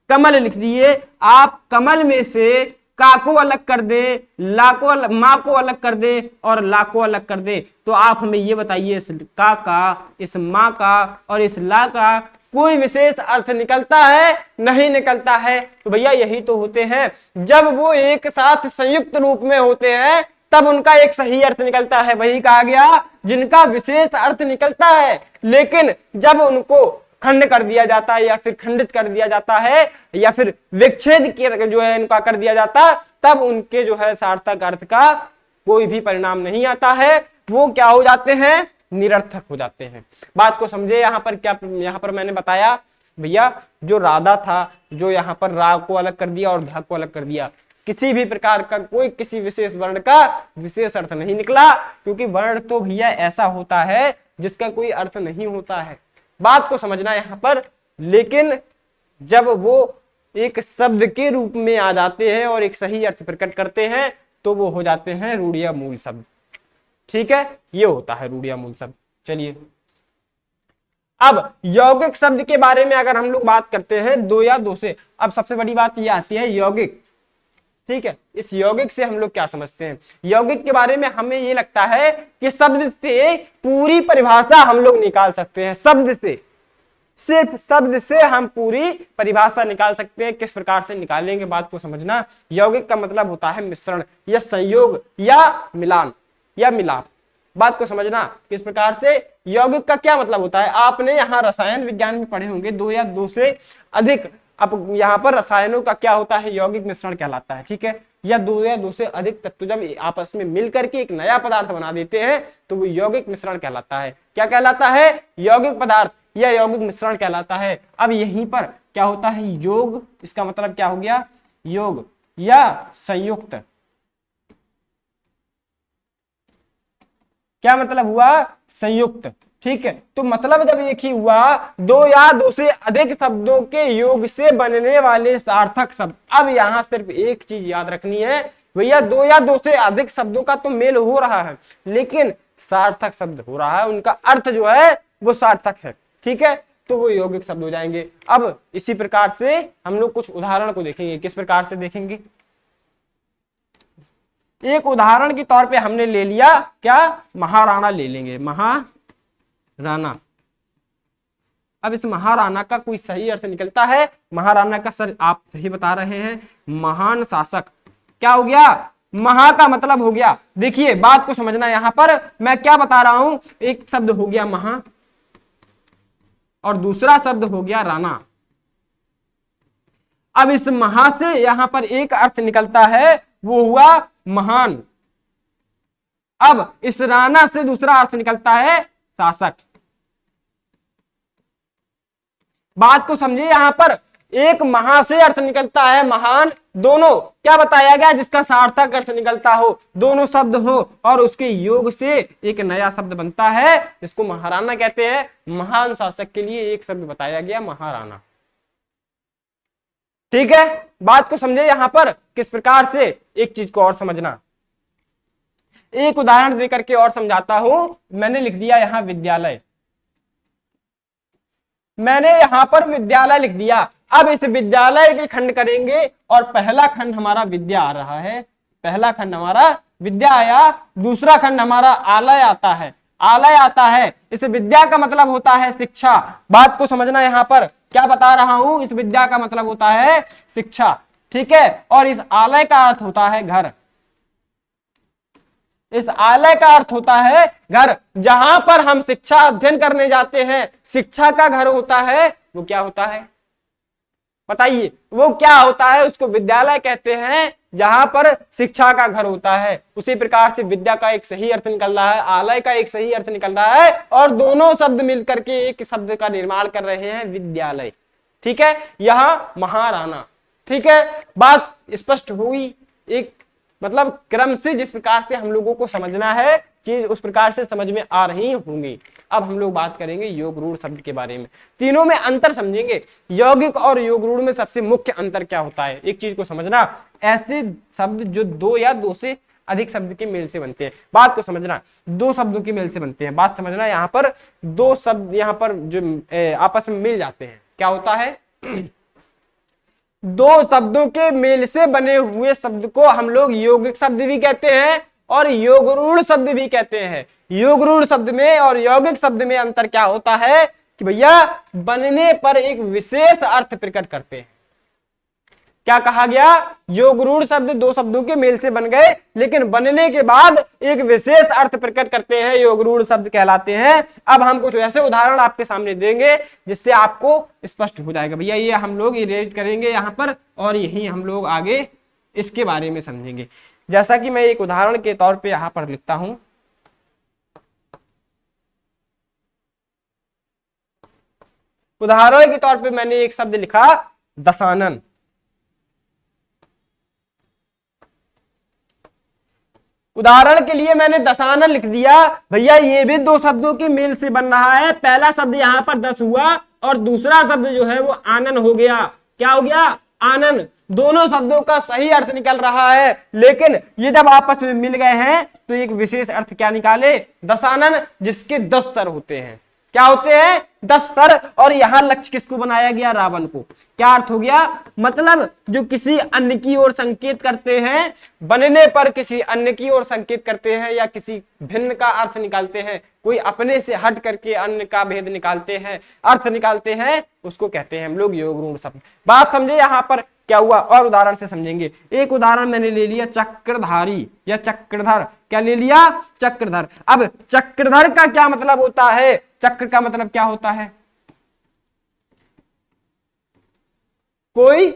कमल लिख दिए आप, कमल में से का को अलग कर दे, ला को अलग, माँ को अलग कर दे और ला को अलग कर दे, तो आप हमें ये बताइए, इस का, इस माँ का और इस ला का कोई विशेष अर्थ निकलता है, नहीं निकलता है। तो भैया यही तो होते हैं, जब वो एक साथ संयुक्त रूप में होते हैं तब उनका एक सही अर्थ निकलता है, वही कहा गया जिनका विशेष अर्थ निकलता है। लेकिन जब उनको खंड कर दिया जाता है या फिर खंडित कर दिया जाता है या फिर विच्छेद जो है इनका कर दिया जाता, तब उनके जो है सार्थक अर्थ का कोई भी परिणाम नहीं आता है, वो क्या हो जाते हैं, निरर्थक हो जाते हैं। बात को समझे, यहाँ पर क्या, यहाँ पर मैंने बताया भैया जो राधा था, जो यहाँ पर रा को अलग कर दिया और धा को अलग कर दिया, किसी भी प्रकार का कोई किसी विशेष वर्ण का विशेष अर्थ नहीं निकला, क्योंकि वर्ण तो भैया ऐसा होता है जिसका कोई अर्थ नहीं होता है। बात को समझना यहाँ पर, लेकिन जब वो एक शब्द के रूप में आ जाते हैं और एक सही अर्थ प्रकट करते हैं, तो वो हो जाते हैं रूढ़ या मूल शब्द। ठीक है, ये होता है रूढ़िया मूल शब्द। चलिए अब यौगिक शब्द के बारे में अगर हम लोग बात करते हैं दो या दो से, अब सबसे बड़ी बात ये आती है यौगिक। ठीक है, इस यौगिक से हम लोग क्या समझते हैं? यौगिक के बारे में हमें ये लगता है कि शब्द से पूरी परिभाषा हम लोग निकाल सकते हैं। शब्द से, सिर्फ शब्द से हम पूरी परिभाषा निकाल सकते हैं। किस प्रकार से निकालेंगे, बात को समझना। यौगिक का मतलब होता है मिश्रण या संयोग या मिलान या मिलाप। बात को समझना किस प्रकार से। यौगिक का क्या मतलब होता है? आपने यहाँ रसायन विज्ञान में पढ़े होंगे, दो या दो से अधिक। अब यहाँ पर रसायनों का क्या होता है? यौगिक मिश्रण कहलाता है। ठीक है, या दो से अधिक तत्व जब आपस में मिलकर के एक नया पदार्थ बना देते हैं तो वो यौगिक मिश्रण कहलाता है। क्या कहलाता है? यौगिक पदार्थ या यौगिक मिश्रण कहलाता है। अब यहीं पर क्या होता है? योग, इसका मतलब क्या हो गया? योग या संयुक्त। क्या मतलब हुआ? संयुक्त। ठीक है, तो मतलब जब एक ही हुआ, दो या दो से अधिक शब्दों के योग से बनने वाले सार्थक शब्द। अब यहां सिर्फ एक चीज याद रखनी है भैया, दो या दो से अधिक शब्दों का तो मेल हो रहा है लेकिन सार्थक शब्द हो रहा है, उनका अर्थ जो है वो सार्थक है। ठीक है, तो वो यौगिक शब्द हो जाएंगे। अब इसी प्रकार से हम लोग कुछ उदाहरण को देखेंगे। किस प्रकार से देखेंगे? एक उदाहरण के तौर पे हमने ले लिया क्या? महाराणा ले लेंगे, महाराणा। अब इस महाराणा का कोई सही अर्थ निकलता है? महाराणा का सर आप सही बता रहे हैं, महान शासक। क्या हो गया? महा का मतलब हो गया, देखिए बात को समझना, यहां पर मैं क्या बता रहा हूं, एक शब्द हो गया महा और दूसरा शब्द हो गया राणा। अब इस महा से यहां पर एक अर्थ निकलता है, वो हुआ महान। अब इस राणा से दूसरा अर्थ निकलता है शासक। बात को समझिए, यहां पर एक महा से अर्थ निकलता है महान, दोनों क्या बताया गया? जिसका सार्थक अर्थ निकलता हो, दोनों शब्द हो और उसके योग से एक नया शब्द बनता है जिसको महाराणा कहते हैं। महान शासक के लिए एक शब्द बताया गया, महाराणा। ठीक है, बात को समझे यहां पर किस प्रकार से। एक चीज को और समझना, एक उदाहरण देकर के और समझाता हूं। मैंने लिख दिया यहां विद्यालय, मैंने यहां पर विद्यालय लिख दिया। अब इस विद्यालय के खंड करेंगे और पहला खंड हमारा विद्या आ रहा है, पहला खंड हमारा विद्या आया, दूसरा खंड हमारा आलय आता है, आलय आता है। इस विद्या का मतलब होता है शिक्षा। बात को समझना, यहां पर क्या बता रहा हूं, इस विद्या का मतलब होता है शिक्षा। ठीक है, और इस आलय का अर्थ होता है घर। इस आलय का अर्थ होता है घर। जहां पर हम शिक्षा अध्ययन करने जाते हैं, शिक्षा का घर होता है, वो क्या होता है बताइए? वो क्या होता है? उसको विद्यालय कहते हैं, जहां पर शिक्षा का घर होता है। उसी प्रकार से विद्या का एक सही अर्थ निकल रहा है, आलय का एक सही अर्थ निकल रहा है, और दोनों शब्द मिलकर के एक शब्द का निर्माण कर रहे हैं, विद्यालय। ठीक है, यहां महाराणा। ठीक है, बात स्पष्ट हुई। एक मतलब क्रम से जिस प्रकार से हम लोगों को समझना है कि उस प्रकार से समझ में आ रही होंगी। अब हम लोग बात करेंगे योग रूढ़ शब्द के बारे में। तीनों में अंतर समझेंगे। यौगिक और योग रूढ़ में सबसे मुख्य अंतर क्या होता है? एक चीज को समझना, ऐसे शब्द जो दो या दो से अधिक शब्द के मेल से बनते हैं। बात को समझना, दो शब्दों के मेल से बनते हैं। बात समझना, यहाँ पर दो शब्द यहाँ पर जो आपस में मिल जाते हैं, क्या होता है? दो शब्दों के मेल से बने हुए शब्द को हम लोग यौगिक शब्द भी कहते हैं और योग रूढ़ शब्द भी कहते हैं। योग रूढ़ शब्द में और यौगिक शब्द में अंतर क्या होता है कि भैया बनने पर एक विशेष अर्थ प्रकट करते हैं। क्या कहा गया? योग रूढ़ शब्द दो शब्दों के मेल से बन गए, लेकिन बनने के बाद एक विशेष अर्थ प्रकट करते हैं, योग रूढ़ शब्द कहलाते हैं। अब हम कुछ ऐसे उदाहरण आपके सामने देंगे जिससे आपको स्पष्ट हो जाएगा। भैया ये हम लोग इरेज करेंगे यहाँ पर और यही हम लोग आगे इसके बारे में समझेंगे। जैसा कि मैं एक उदाहरण के तौर पे यहाँ पर लिखता हूं, उदाहरण के तौर पे मैंने एक शब्द लिखा, दशानन। उदाहरण के लिए मैंने दशानन लिख दिया। भैया ये भी दो शब्दों के मेल से बन रहा है। पहला शब्द यहाँ पर दस हुआ और दूसरा शब्द जो है वो आनन हो गया। क्या हो गया? आनन। दोनों शब्दों का सही अर्थ निकल रहा है, लेकिन ये जब आपस में मिल गए हैं तो एक विशेष अर्थ क्या निकाले, दशानन, जिसके 10 सर होते हैं। क्या होते हैं, 10 सर। और यहां लक्ष्य किसको बनाया गया, रावण को। क्या अर्थ हो गया, मतलब जो किसी अन्य की ओर संकेत करते हैं, बनने पर किसी अन्य की ओर संकेत करते हैं या किसी भिन्न का अर्थ निकालते हैं, कोई अपने से हट करके अन्य का भेद निकालते हैं, अर्थ निकालते हैं, उसको कहते हैं हम लोग योग रूढ़ शब्द। बात समझे यहां पर क्या हुआ, और उदाहरण से समझेंगे। एक उदाहरण मैंने ले लिया चक्रधारी या चक्रधर। क्या ले लिया, चक्रधर। अब चक्रधर का क्या मतलब होता है, चक्र का मतलब क्या होता है, कोई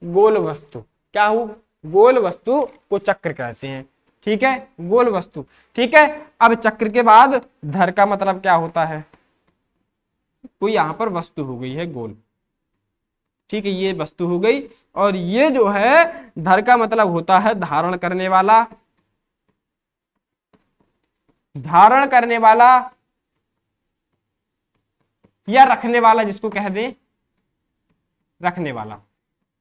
गोल वस्तु। क्या हो, गोल वस्तु को चक्र कहते हैं। ठीक है, गोल वस्तु। ठीक है, अब चक्र के बाद धर का मतलब क्या होता है, कोई यहां पर वस्तु हो गई है गोल। ठीक है, ये वस्तु हो गई। और ये जो है धर का मतलब होता है धारण करने वाला, धारण करने वाला या रखने वाला, जिसको कह दें रखने वाला।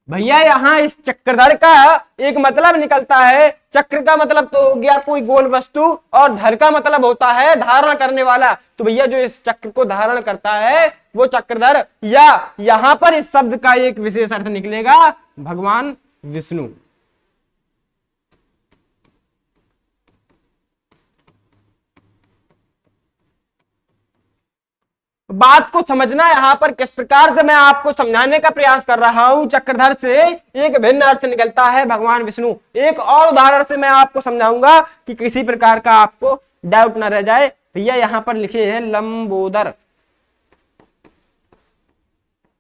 भैया यहां इस चक्रधर का एक मतलब निकलता है, चक्र का मतलब तो हो गया कोई गोल वस्तु, और धर का मतलब होता है धारण करने वाला। तो भैया जो इस चक्र को धारण करता है वो चक्रधर, या यहां पर इस शब्द का एक विशेष अर्थ निकलेगा भगवान विष्णु। बात को समझना, यहां पर किस प्रकार से मैं आपको समझाने का प्रयास कर रहा हूं। चक्रधर से एक भिन्न अर्थ निकलता है भगवान विष्णु। एक और उदाहरण से मैं आपको समझाऊंगा कि किसी प्रकार का आपको डाउट ना रह जाए। भैया यहां पर लिखे हैं लंबोदर,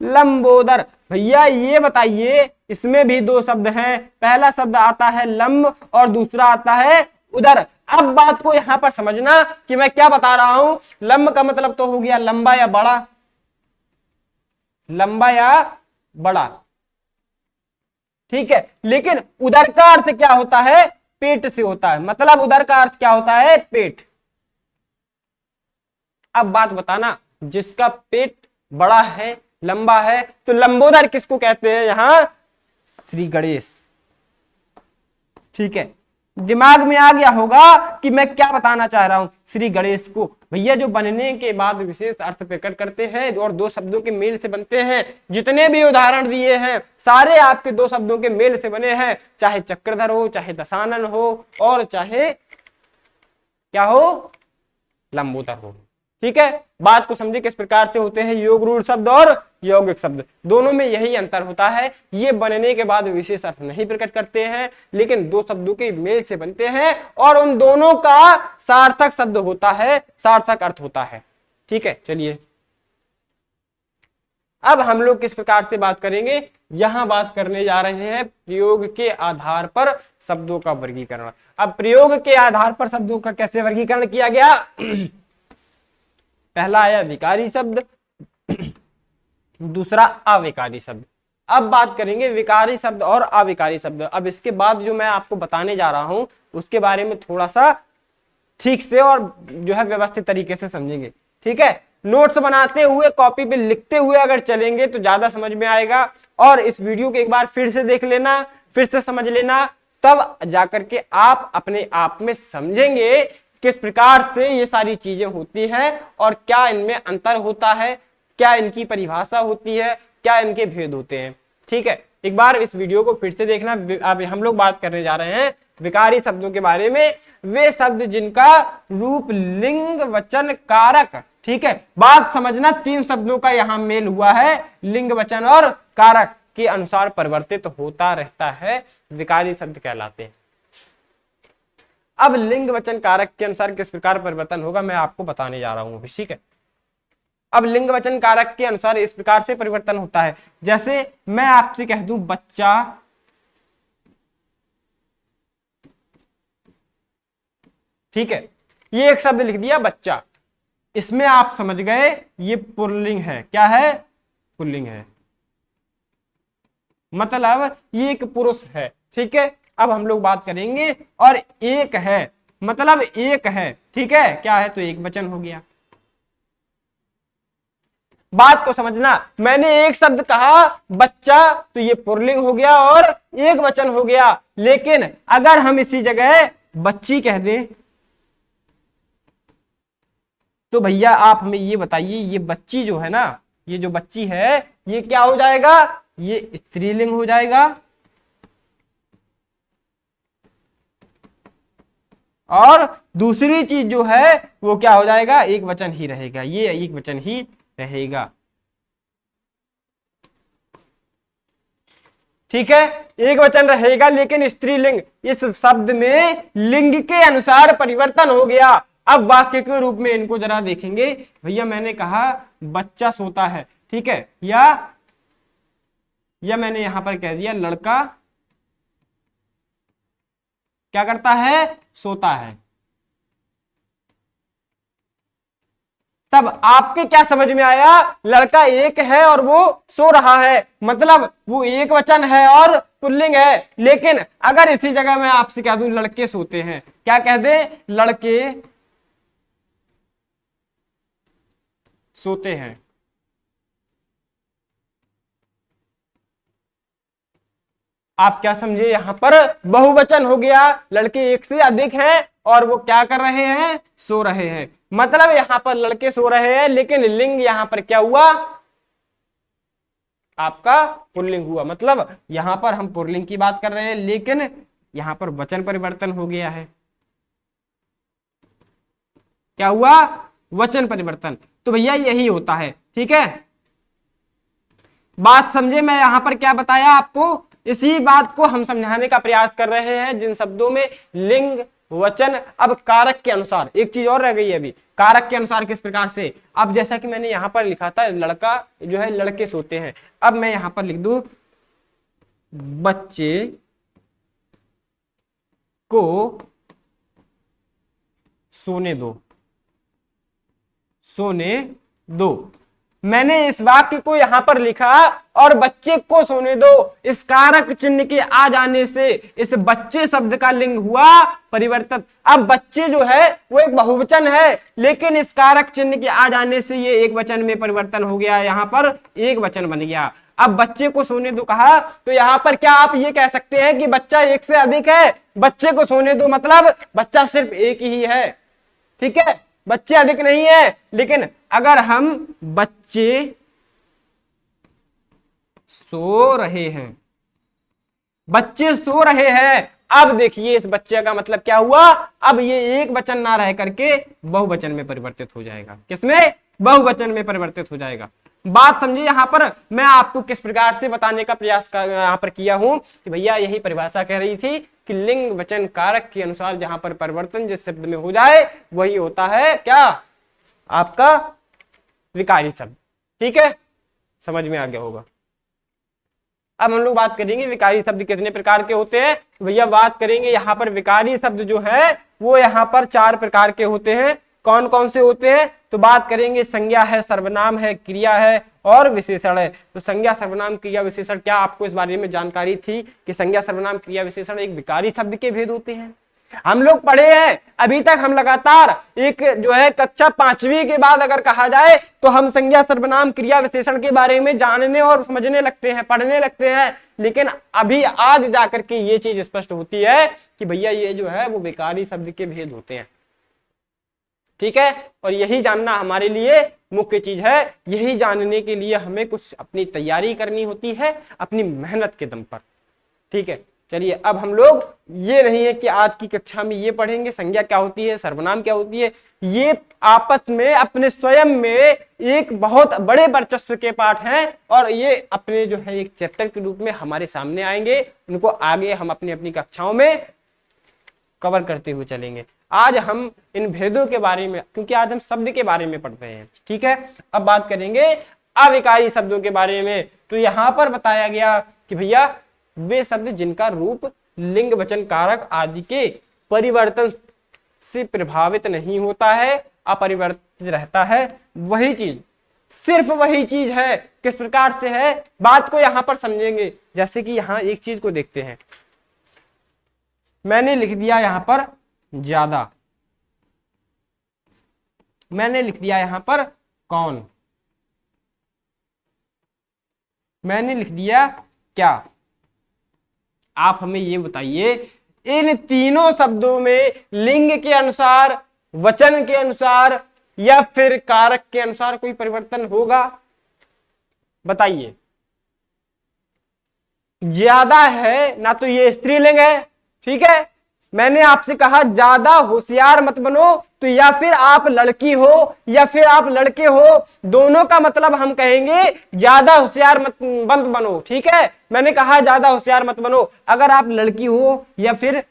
लंबोदर। भैया ये बताइए, इसमें भी दो शब्द हैं, पहला शब्द आता है लंब और दूसरा आता है उदर। अब बात को यहां पर समझना कि मैं क्या बता रहा हूं। लंब का मतलब तो हो गया लंबा या बड़ा, लंबा या बड़ा। ठीक है, लेकिन उदर का अर्थ क्या होता है, पेट से होता है। मतलब उदर का अर्थ क्या होता है, पेट। अब बात बताना, जिसका पेट बड़ा है, लंबा है, तो लंबोदर किसको कहते हैं, यहां श्री गणेश। ठीक है, दिमाग में आ गया होगा कि मैं क्या बताना चाह रहा हूं, श्री गणेश को। भैया जो बनने के बाद विशेष अर्थ प्रकट करते हैं और दो शब्दों के मेल से बनते हैं, जितने भी उदाहरण दिए हैं सारे आपके दो शब्दों के मेल से बने हैं, चाहे चक्रधर हो, चाहे दशानन हो, और चाहे क्या हो, लंबोदर हो। ठीक है, बात को समझे किस प्रकार से होते हैं योग रूढ़ शब्द और यौगिक शब्द। दोनों में यही अंतर होता है, ये बनने के बाद विशेष अर्थ नहीं प्रकट करते हैं, लेकिन दो शब्दों के मेल से बनते हैं और उन दोनों का सार्थक शब्द होता है, सार्थक अर्थ होता है। ठीक है, चलिए अब हम लोग किस प्रकार से बात करेंगे, यहां बात करने जा रहे हैं प्रयोग के आधार पर शब्दों का वर्गीकरण। अब प्रयोग के आधार पर शब्दों का कैसे वर्गीकरण किया गया, पहला आया विकारी शब्द, दूसरा अविकारी शब्द। अब बात करेंगे विकारी शब्द और अविकारी शब्द। अब इसके बाद जो मैं आपको बताने जा रहा हूं उसके बारे में थोड़ा सा ठीक से और जो है व्यवस्थित तरीके से समझेंगे। ठीक है, नोट्स बनाते हुए, कॉपी पे लिखते हुए अगर चलेंगे तो ज्यादा समझ में आएगा। और इस वीडियो को एक बार फिर से देख लेना, फिर से समझ लेना, तब जाकर के आप अपने आप में समझेंगे किस प्रकार से ये सारी चीजें होती हैं और क्या इनमें अंतर होता है, क्या इनकी परिभाषा होती है, क्या इनके भेद होते हैं। ठीक है, एक बार इस वीडियो को फिर से देखना। अब हम लोग बात करने जा रहे हैं विकारी शब्दों के बारे में, वे शब्द जिनका रूप लिंग वचन कारक। ठीक है, बात समझना, तीन शब्दों का यहां मेल हुआ है, लिंग वचन और कारक के अनुसार परिवर्तित होता रहता है, विकारी शब्द कहलाते हैं। अब लिंग वचन कारक के अनुसार किस प्रकार परिवर्तन होगा मैं आपको बताने जा रहा हूं अभी। ठीक है, अब लिंग वचन कारक के अनुसार इस प्रकार से परिवर्तन होता है, जैसे मैं आपसे कह दूं बच्चा, ठीक है, ये एक शब्द लिख दिया बच्चा, इसमें आप समझ गए ये पुल्लिंग है। क्या है, पुल्लिंग है, मतलब ये एक पुरुष है। ठीक है, अब हम लोग बात करेंगे, और एक है मतलब एक है। ठीक है, क्या है, तो एक वचन हो गया। बात को समझना, मैंने एक शब्द कहा बच्चा तो ये पुल्लिंग हो गया और एक वचन हो गया, लेकिन अगर हम इसी जगह बच्ची कह दें तो भैया आप हमें ये बताइए, ये बच्ची जो है ना, ये जो बच्ची है ये क्या हो जाएगा, ये स्त्रीलिंग हो जाएगा और दूसरी चीज जो है वो क्या हो जाएगा, एक वचन ही रहेगा, ये एक वचन ही रहेगा। ठीक है, एक वचन रहेगा लेकिन स्त्रीलिंग, इस शब्द में लिंग के अनुसार परिवर्तन हो गया। अब वाक्य के रूप में इनको जरा देखेंगे। भैया मैंने कहा बच्चा सोता है, ठीक है, या मैंने यहां पर कह दिया लड़का क्या करता है, सोता है। तब आपके क्या समझ में आया, लड़का एक है और वो सो रहा है, मतलब वो एक वचन है और पुल्लिंग है। लेकिन अगर इसी जगह मैं आपसे कह दूं लड़के सोते हैं, क्या कह दे, लड़के सोते हैं, आप क्या समझे, यहां पर बहुवचन हो गया, लड़के एक से अधिक हैं और वो क्या कर रहे हैं, सो रहे हैं। मतलब यहां पर लड़के सो रहे हैं लेकिन लिंग यहां पर क्या हुआ, आपका पुल्लिंग हुआ। मतलब यहां पर हम पुल्लिंग की बात कर रहे हैं लेकिन यहां पर वचन परिवर्तन हो गया है। क्या हुआ, वचन परिवर्तन। तो भैया यही होता है, ठीक है, बात समझे। मैं यहां पर क्या बताया आपको, इसी बात को हम समझाने का प्रयास कर रहे हैं, जिन शब्दों में लिंग वचन, अब कारक के अनुसार एक चीज और रह गई है अभी, कारक के अनुसार किस प्रकार से। अब जैसा कि मैंने यहां पर लिखा था लड़का जो है, लड़के सोते हैं, अब मैं यहां पर लिख दूं बच्चे को सोने दो, सोने दो। मैंने इस वाक्य को यहां पर लिखा और बच्चे को सोने दो, इस कारक चिन्ह के आ जाने से इस बच्चे शब्द का लिंग हुआ परिवर्तित। अब बच्चे जो है वो एक बहुवचन है लेकिन इस कारक चिन्ह के आ जाने से ये एक वचन में परिवर्तन हो गया, यहां पर एक वचन बन गया। अब बच्चे को सोने दो कहा तो यहां पर क्या आप ये कह सकते हैं कि बच्चा एक से अधिक है, बच्चे को सोने दो मतलब बच्चा सिर्फ एक ही है, ठीक है, बच्चे अधिक नहीं है। लेकिन अगर हम बच्चे सो रहे हैं, बच्चे सो रहे हैं, अब देखिए इस बच्चे का मतलब क्या हुआ, अब ये एक वचन ना रह करके बहुवचन में परिवर्तित हो जाएगा। किसमें, बहुवचन में परिवर्तित हो जाएगा। बात समझिए, यहां पर मैं आपको किस प्रकार से बताने का प्रयास यहां पर किया हूं कि भैया यही परिभाषा कह रही थी कि लिंग वचन कारक के अनुसार जहां पर परिवर्तन जिस शब्द में हो जाए वही होता है क्या, आपका विकारी शब्द। ठीक है, समझ में आ गया होगा। अब हम लोग बात करेंगे विकारी शब्द कितने प्रकार के होते हैं। तो भैया बात करेंगे यहाँ पर विकारी शब्द जो है वो यहाँ पर 4 प्रकार के होते हैं। कौन कौन से होते हैं, तो बात करेंगे संज्ञा है, सर्वनाम है, क्रिया है और विशेषण है। तो संज्ञा, सर्वनाम, क्रिया, विशेषण, क्या आपको इस बारे में जानकारी थी कि संज्ञा, सर्वनाम, क्रिया, विशेषण एक विकारी शब्द के भेद होते हैं। हम लोग पढ़े हैं अभी तक, हम लगातार एक जो है कक्षा 5वीं के बाद अगर कहा जाए तो हम संज्ञा, सर्वनाम, क्रिया, विशेषण के बारे में जानने और समझने लगते हैं, पढ़ने लगते हैं। लेकिन अभी आज जाकर के ये चीज स्पष्ट होती है कि भैया ये जो है वो विकारी शब्द के भेद होते हैं। ठीक है, और यही जानना हमारे लिए मुख्य चीज है। यही जानने के लिए हमें कुछ अपनी तैयारी करनी होती है अपनी मेहनत के दम पर। ठीक है, चलिए अब हम लोग ये नहीं है कि आज की कक्षा में ये पढ़ेंगे संज्ञा क्या होती है, सर्वनाम क्या होती है, ये आपस में अपने स्वयं में एक बहुत बड़े वर्चस्व के पाठ हैं और ये अपने जो है एक चैप्टर के रूप में हमारे सामने आएंगे। उनको आगे हम अपनी अपनी कक्षाओं में कवर करते हुए चलेंगे। आज हम इन भेदों के बारे में, क्योंकि आज हम शब्द के बारे में पढ़ रहे हैं। ठीक है, अब बात करेंगे अविकारी शब्दों के बारे में। तो यहां पर बताया गया कि भैया वे शब्द जिनका रूप लिंग, वचन, कारक आदि के परिवर्तन से प्रभावित नहीं होता है, अपरिवर्तित रहता है, वही चीज, सिर्फ वही चीज है। किस प्रकार से है, बात को यहां पर समझेंगे। जैसे कि यहां एक चीज को देखते हैं, मैंने लिख दिया यहां पर ज्यादा, मैंने लिख दिया यहां पर कौन, मैंने लिख दिया क्या। आप हमें ये बताइए, इन तीनों शब्दों में लिंग के अनुसार, वचन के अनुसार या फिर कारक के अनुसार कोई परिवर्तन होगा? बताइए। ज्यादा है ना, तो ये स्त्रीलिंग है, ठीक है। मैंने आपसे कहा ज्यादा होशियार मत बनो, तो या फिर आप लड़की हो या फिर आप लड़के हो, दोनों का मतलब हम कहेंगे ज्यादा होशियार मत बनो, ठीक है। मैंने कहा ज्यादा होशियार मत बनो। अगर आप लड़की हो या फिर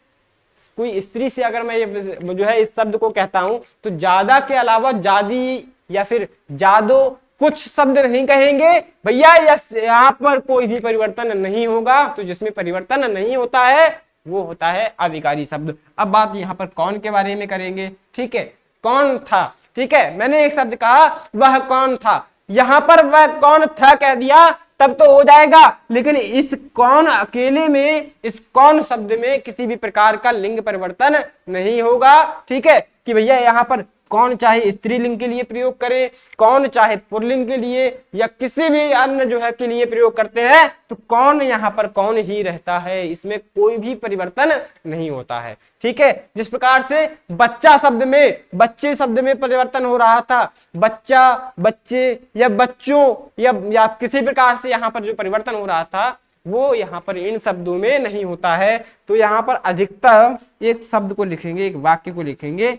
कोई स्त्री से अगर मैं ये जो है इस शब्द को कहता हूं, तो ज्यादा के अलावा जादी या फिर जादो कुछ शब्द नहीं कहेंगे भैया। यहाँ पर कोई भी परिवर्तन नहीं होगा। तो जिसमें परिवर्तन नहीं होता है वो होता है अविकारी शब्द। अब बात यहाँ पर कौन के बारे में करेंगे, ठीक है। कौन था, ठीक है। मैंने एक शब्द कहा वह कौन था, यहां पर वह कौन था कह दिया तब तो हो जाएगा, लेकिन इस कौन अकेले में, इस कौन शब्द में किसी भी प्रकार का लिंग परिवर्तन नहीं होगा, ठीक है। कि भैया यहाँ पर कौन चाहे स्त्रीलिंग के लिए प्रयोग करे, कौन चाहे पुल्लिंग के लिए या किसी भी अन्य जो है के लिए प्रयोग करते हैं, तो कौन यहाँ पर कौन ही रहता है, इसमें कोई भी परिवर्तन नहीं होता है, ठीक है। जिस प्रकार से बच्चा शब्द में, बच्चे शब्द में परिवर्तन हो रहा था, बच्चा, बच्चे या बच्चों या किसी प्रकार से यहाँ पर जो परिवर्तन हो रहा था वो यहाँ पर इन शब्दों में नहीं होता है। तो यहाँ पर अधिकतम एक शब्द को लिखेंगे, एक वाक्य को लिखेंगे,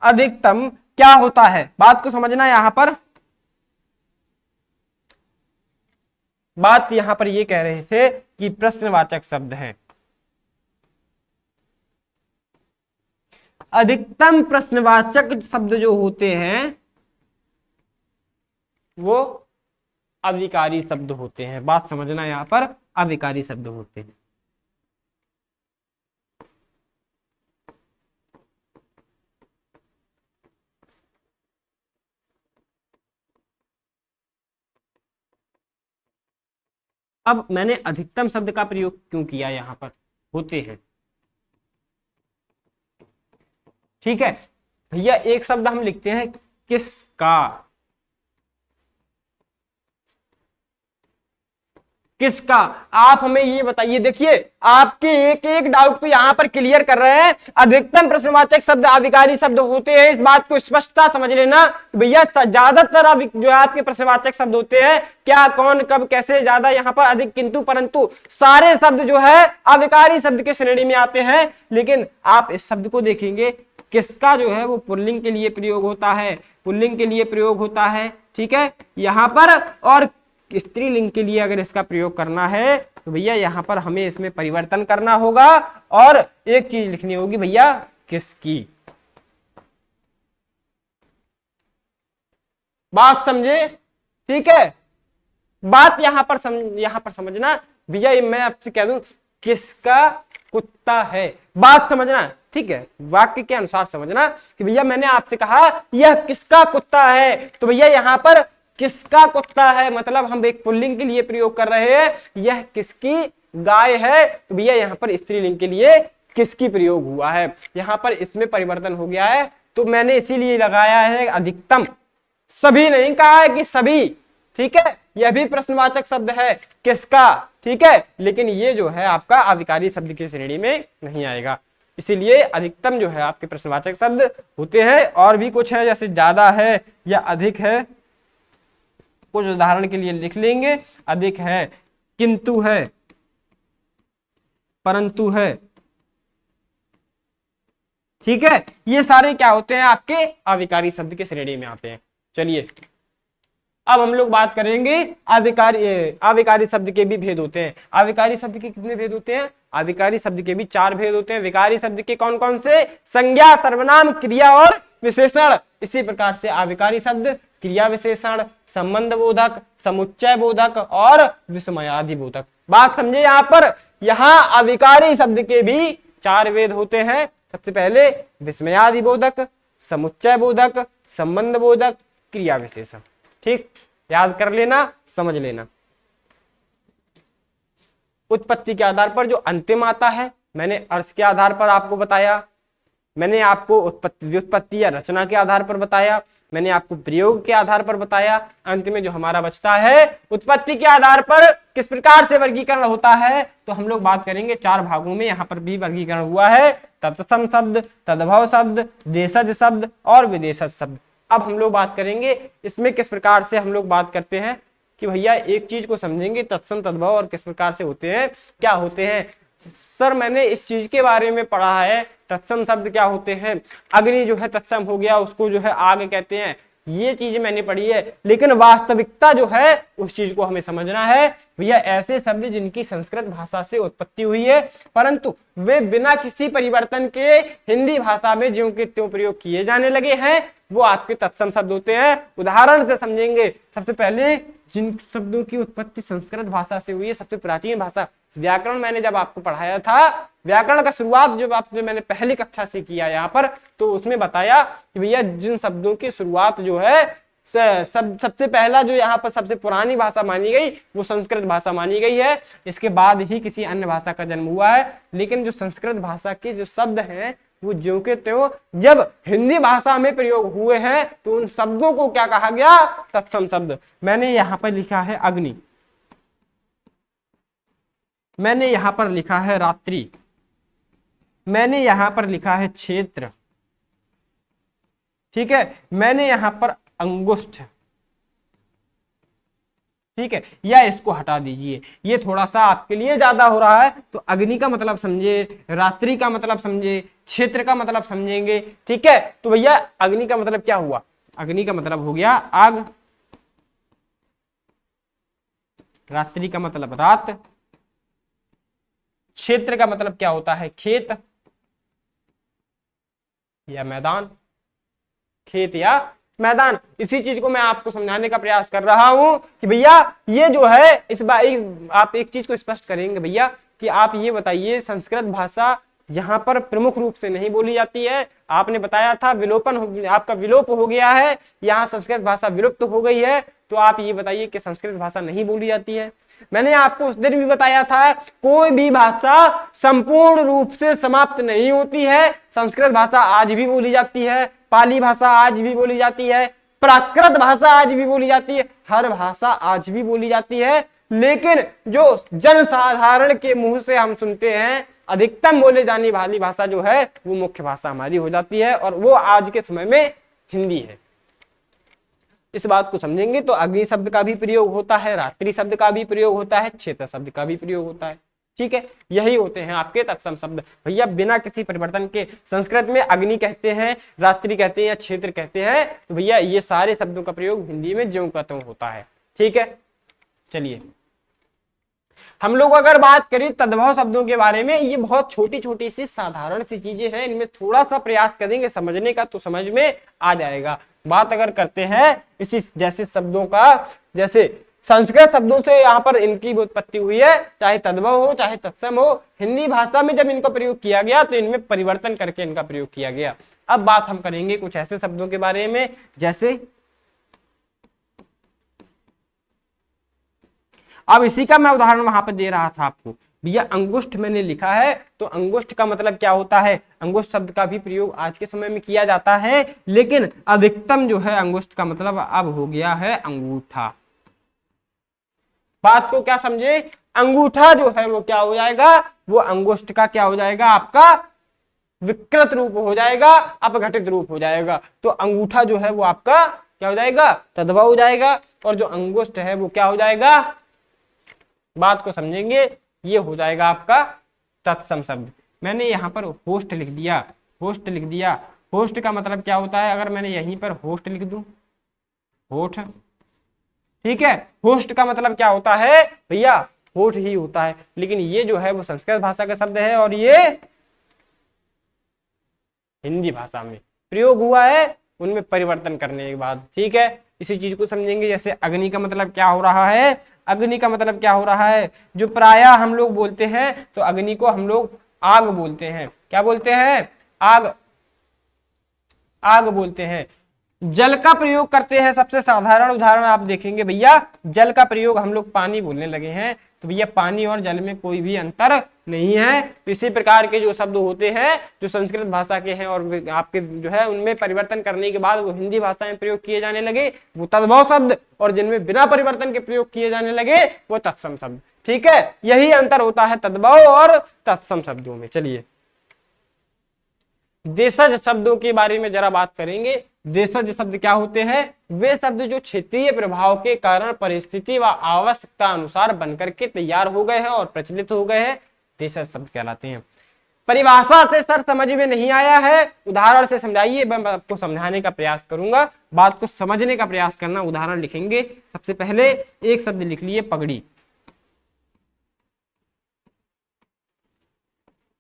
अधिकतम क्या होता है। बात को समझना, यहां पर बात यहां पर ये कह रहे थे कि प्रश्नवाचक शब्द है। अधिकतम प्रश्नवाचक शब्द जो होते हैं वो अविकारी शब्द होते हैं। बात समझना, यहां पर अविकारी शब्द होते हैं। अब मैंने अधिकतम शब्द का प्रयोग क्यों किया, यहां पर होते हैं, ठीक है। भैया एक शब्द हम लिखते हैं किसका, किसका। आप हमें ये बताइए, देखिए आपके एक एक डाउट को यहां पर क्लियर कर रहे हैं। अधिकतम प्रश्नवाचक शब्द अविकारी शब्द होते हैं, इस बात को स्पष्टता समझ लेना भैया। ज्यादातर जो है आपके प्रश्नवाचक शब्द होते हैं, क्या, कौन, कब, कैसे, ज्यादा, यहाँ पर अधिक, किंतु, परंतु, सारे शब्द जो है अविकारी शब्द के श्रेणी में आते हैं। लेकिन आप इस शब्द को देखेंगे, किसका जो है वो पुल्लिंग के लिए प्रयोग होता है, पुल्लिंग के लिए प्रयोग होता है, ठीक है यहां पर। और स्त्रीलिंग के लिए अगर इसका प्रयोग करना है तो भैया यहां पर हमें इसमें परिवर्तन करना होगा और एक चीज लिखनी होगी भैया, किसकी। बात समझे, ठीक है। बात यहां पर समझना भैया, मैं आपसे कह दूं किसका कुत्ता है, बात समझना, ठीक है। वाक्य के अनुसार समझना कि भैया मैंने आपसे कहा यह किसका कुत्ता है, तो भैया यहां पर किसका कुत्ता है मतलब हम एक पुल्लिंग के लिए प्रयोग कर रहे हैं, यह किसकी गाय है, तो भैया यहां पर स्त्रीलिंग के लिए किसकी प्रयोग हुआ है, यहां पर इसमें परिवर्तन हो गया है। तो मैंने इसीलिए लगाया है अधिकतम, सभी नहीं कहा है कि सभी, ठीक है। यह भी प्रश्नवाचक शब्द है किसका, ठीक है, लेकिन ये जो है आपका अविकारी शब्द की श्रेणी में नहीं आएगा। इसीलिए अधिकतम जो है आपके प्रश्नवाचक शब्द होते हैं। और भी कुछ है, जैसे ज्यादा है या अधिक है, कुछ उदाहरण के लिए लिख लेंगे। अधिक है, किंतु है, परंतु है, ठीक है। ये सारे क्या होते हैं आपके अविकारी शब्द के श्रेणी में आते हैं। चलिए अब हम लोग बात करेंगे अविकारी शब्द के भी भेद होते हैं। अविकारी शब्द के कितने भेद होते हैं? अविकारी शब्द के भी 4 भेद होते हैं। विकारी शब्द के कौन कौन से? संज्ञा, सर्वनाम, क्रिया और विशेषण। इसी प्रकार से अविकारी शब्द क्रिया विशेषण, संबंध बोधक, समुच्चय बोधक और विस्मयादि बोधक। बात समझे यहाँ पर। यहाँ अविकारी शब्द के भी 4 भेद होते हैं। सबसे पहले विस्मयादि बोधक, समुच्चय बोधक, संबंध बोधक, क्रिया विशेषण। ठीक, याद कर लेना, समझ लेना। उत्पत्ति के आधार पर जो अंतिम आता है, मैंने अर्थ के आधार पर आपको बताया। मैंने आपको उत्पत्ति, व्युत्पत्ति या रचना के आधार पर बताया, मैंने आपको प्रयोग के आधार पर बताया। अंत में जो हमारा बचता है उत्पत्ति के आधार पर किस प्रकार से वर्गीकरण होता है, तो हम लोग बात करेंगे 4 भागों में यहाँ पर भी वर्गीकरण हुआ है। तत्सम शब्द, तद्भव शब्द, देशज शब्द और विदेशज शब्द। अब हम लोग बात करेंगे इसमें किस प्रकार से हम लोग बात करते हैं कि भैया एक चीज को समझेंगे तत्सम तद्भव और किस प्रकार से होते हैं, क्या होते हैं। सर मैंने इस चीज के बारे में पढ़ा है, तत्सम शब्द क्या होते हैं, अग्नि जो है तत्सम हो गया, उसको जो है आग कहते हैं, ये चीज मैंने पढ़ी है। लेकिन वास्तविकता जो है उस चीज को हमें समझना है। भैया ऐसे शब्द जिनकी संस्कृत भाषा से उत्पत्ति हुई है परंतु वे बिना किसी परिवर्तन के हिंदी भाषा में ज्यों के त्यों प्रयोग किए जाने लगे हैं, वो आपके तत्सम शब्द होते हैं। उदाहरण से समझेंगे। सबसे पहले जिन शब्दों की उत्पत्ति संस्कृत भाषा से हुई है, सबसे प्राचीन भाषा, व्याकरण मैंने जब आपको पढ़ाया था, व्याकरण का शुरुआत जब आपने मैंने पहली कक्षा से किया यहाँ पर, तो उसमें बताया कि भैया जिन शब्दों की शुरुआत जो है सबसे पहला जो यहाँ पर सबसे पुरानी भाषा मानी गई वो संस्कृत भाषा मानी गई है। इसके बाद ही किसी अन्य भाषा का जन्म हुआ है। लेकिन जो संस्कृत भाषा के जो शब्द हैं वो ज्यों के त्यों जब हिंदी भाषा में प्रयोग हुए हैं तो उन शब्दों को क्या कहा गया, तत्सम शब्द। मैंने यहाँ पर लिखा है अग्नि, मैंने यहां पर लिखा है रात्रि, मैंने यहां पर लिखा है क्षेत्र, ठीक है, मैंने यहां पर अंगुष्ठ, ठीक है, या इसको हटा दीजिए, ये थोड़ा सा आपके लिए ज्यादा हो रहा है। तो अग्नि का मतलब समझे, रात्रि का मतलब समझे, क्षेत्र का मतलब समझेंगे, ठीक है। तो भैया अग्नि का मतलब क्या हुआ, अग्नि का मतलब हो गया आग, रात्रि का मतलब रात, क्षेत्र का मतलब क्या होता है, खेत या मैदान, खेत या मैदान। इसी चीज को मैं आपको समझाने का प्रयास कर रहा हूं कि भैया ये जो है इस बार आप एक चीज को स्पष्ट करेंगे भैया कि आप ये बताइए संस्कृत भाषा यहाँ पर प्रमुख रूप से नहीं बोली जाती है। आपने बताया था विलोपन आपका विलोप हो गया है, यहाँ संस्कृत भाषा विलुप्त हो गई है। तो आप ये बताइए कि संस्कृत भाषा नहीं बोली जाती है। मैंने आपको उस दिन भी बताया था कोई भी भाषा संपूर्ण रूप से समाप्त नहीं होती है। संस्कृत भाषा आज भी बोली जाती है, पाली भाषा आज भी बोली जाती है, प्राकृत भाषा आज भी बोली जाती है, हर भाषा आज भी बोली जाती है। लेकिन जो जनसाधारण के मुंह से हम सुनते हैं अधिकतम बोले जाने वाली भाषा जो है वो मुख्य भाषा हमारी हो जाती है और वो आज के समय में हिंदी है। इस बात को समझेंगे तो अग्नि शब्द का भी प्रयोग होता है, रात्रि शब्द का भी प्रयोग होता है, क्षेत्र शब्द का भी प्रयोग होता है, ठीक है। यही होते हैं आपके तत्सम शब्द भैया बिना किसी परिवर्तन के। संस्कृत में अग्नि कहते हैं, रात्रि कहते हैं या क्षेत्र कहते हैं, तो भैया ये सारे शब्दों का प्रयोग हिंदी में ज्यों का त्यों होता है, ठीक है। चलिए हम लोग अगर बात करें तद्भव शब्दों के बारे में, ये बहुत छोटी छोटी सी साधारण सी चीजें हैं, इनमें थोड़ा सा प्रयास करेंगे समझने का तो समझ में आ जाएगा। बात अगर करते हैं इसी जैसे शब्दों का, जैसे संस्कृत शब्दों से यहाँ पर इनकी उत्पत्ति हुई है, चाहे तद्भव हो चाहे तत्सम हो, हिंदी भाषा में जब इनका प्रयोग किया गया तो इनमें परिवर्तन करके इनका प्रयोग किया गया। अब बात हम करेंगे कुछ ऐसे शब्दों के बारे में, जैसे अब इसी का मैं उदाहरण वहां पर दे रहा था आपको भैया, अंगुष्ठ मैंने लिखा है, तो अंगुष्ठ का मतलब क्या होता है, अंगुष्ठ शब्द का भी प्रयोग आज के समय में किया जाता है, लेकिन अधिकतम जो है अंगुष्ठ का मतलब अब हो गया है अंगूठा। बात को क्या समझे, अंगूठा जो है वो क्या हो जाएगा, वो अंगुष्ठ का क्या हो जाएगा, आपका विकृत रूप हो जाएगा, अपघटित रूप हो जाएगा। तो अंगूठा जो है वो आपका क्या हो जाएगा, तद्भव हो जाएगा, और जो अंगुष्ठ है वो क्या हो जाएगा, बात को समझेंगे, ये हो जाएगा आपका तत्सम शब्द। मैंने यहाँ पर होस्ट लिख दिया, होस्ट लिख दिया, होस्ट का मतलब क्या होता है, अगर मैंने यहीं पर होस्ट लिख दूं, होठ, ठीक है, होस्ट का मतलब क्या होता है भैया, होठ ही होता है। लेकिन ये जो है वो संस्कृत भाषा का शब्द है और ये हिंदी भाषा में प्रयोग हुआ है, उनमें परिवर्तन करने के बाद, ठीक है। इसी चीज को समझेंगे, जैसे अग्नि का मतलब क्या हो रहा है, अग्नि का मतलब क्या हो रहा है, जो प्रायः हम लोग बोलते हैं तो अग्नि को हम लोग आग बोलते हैं, क्या बोलते हैं, आग, आग बोलते हैं। जल का प्रयोग करते हैं। सबसे साधारण उदाहरण आप देखेंगे भैया, जल का प्रयोग हम लोग पानी बोलने लगे हैं, तो भैया पानी और जल में कोई भी अंतर नहीं है। तो इसी प्रकार के जो शब्द होते हैं जो संस्कृत भाषा के हैं और आपके जो है उनमें परिवर्तन करने के बाद वो हिंदी भाषा में प्रयोग किए जाने लगे वो तद्भव शब्द, और जिनमें बिना परिवर्तन के प्रयोग किए जाने लगे वो तत्सम शब्द। ठीक है, यही अंतर होता है तद्भव और तत्सम शब्दों में। चलिए देशज शब्दों के बारे में जरा बात करेंगे। देशज शब्द क्या होते हैं? वे शब्द जो क्षेत्रीय प्रभाव के कारण परिस्थिति व आवश्यकता अनुसार बनकर के तैयार हो गए हैं और प्रचलित हो गए हैं, देशज शब्द कहलाते हैं। परिभाषा से सर समझ में नहीं आया है, उदाहरण से समझाइए। मैं आपको समझाने का प्रयास करूंगा, बात को समझने का प्रयास करना। उदाहरण लिखेंगे, सबसे पहले एक शब्द लिख लिए पगड़ी।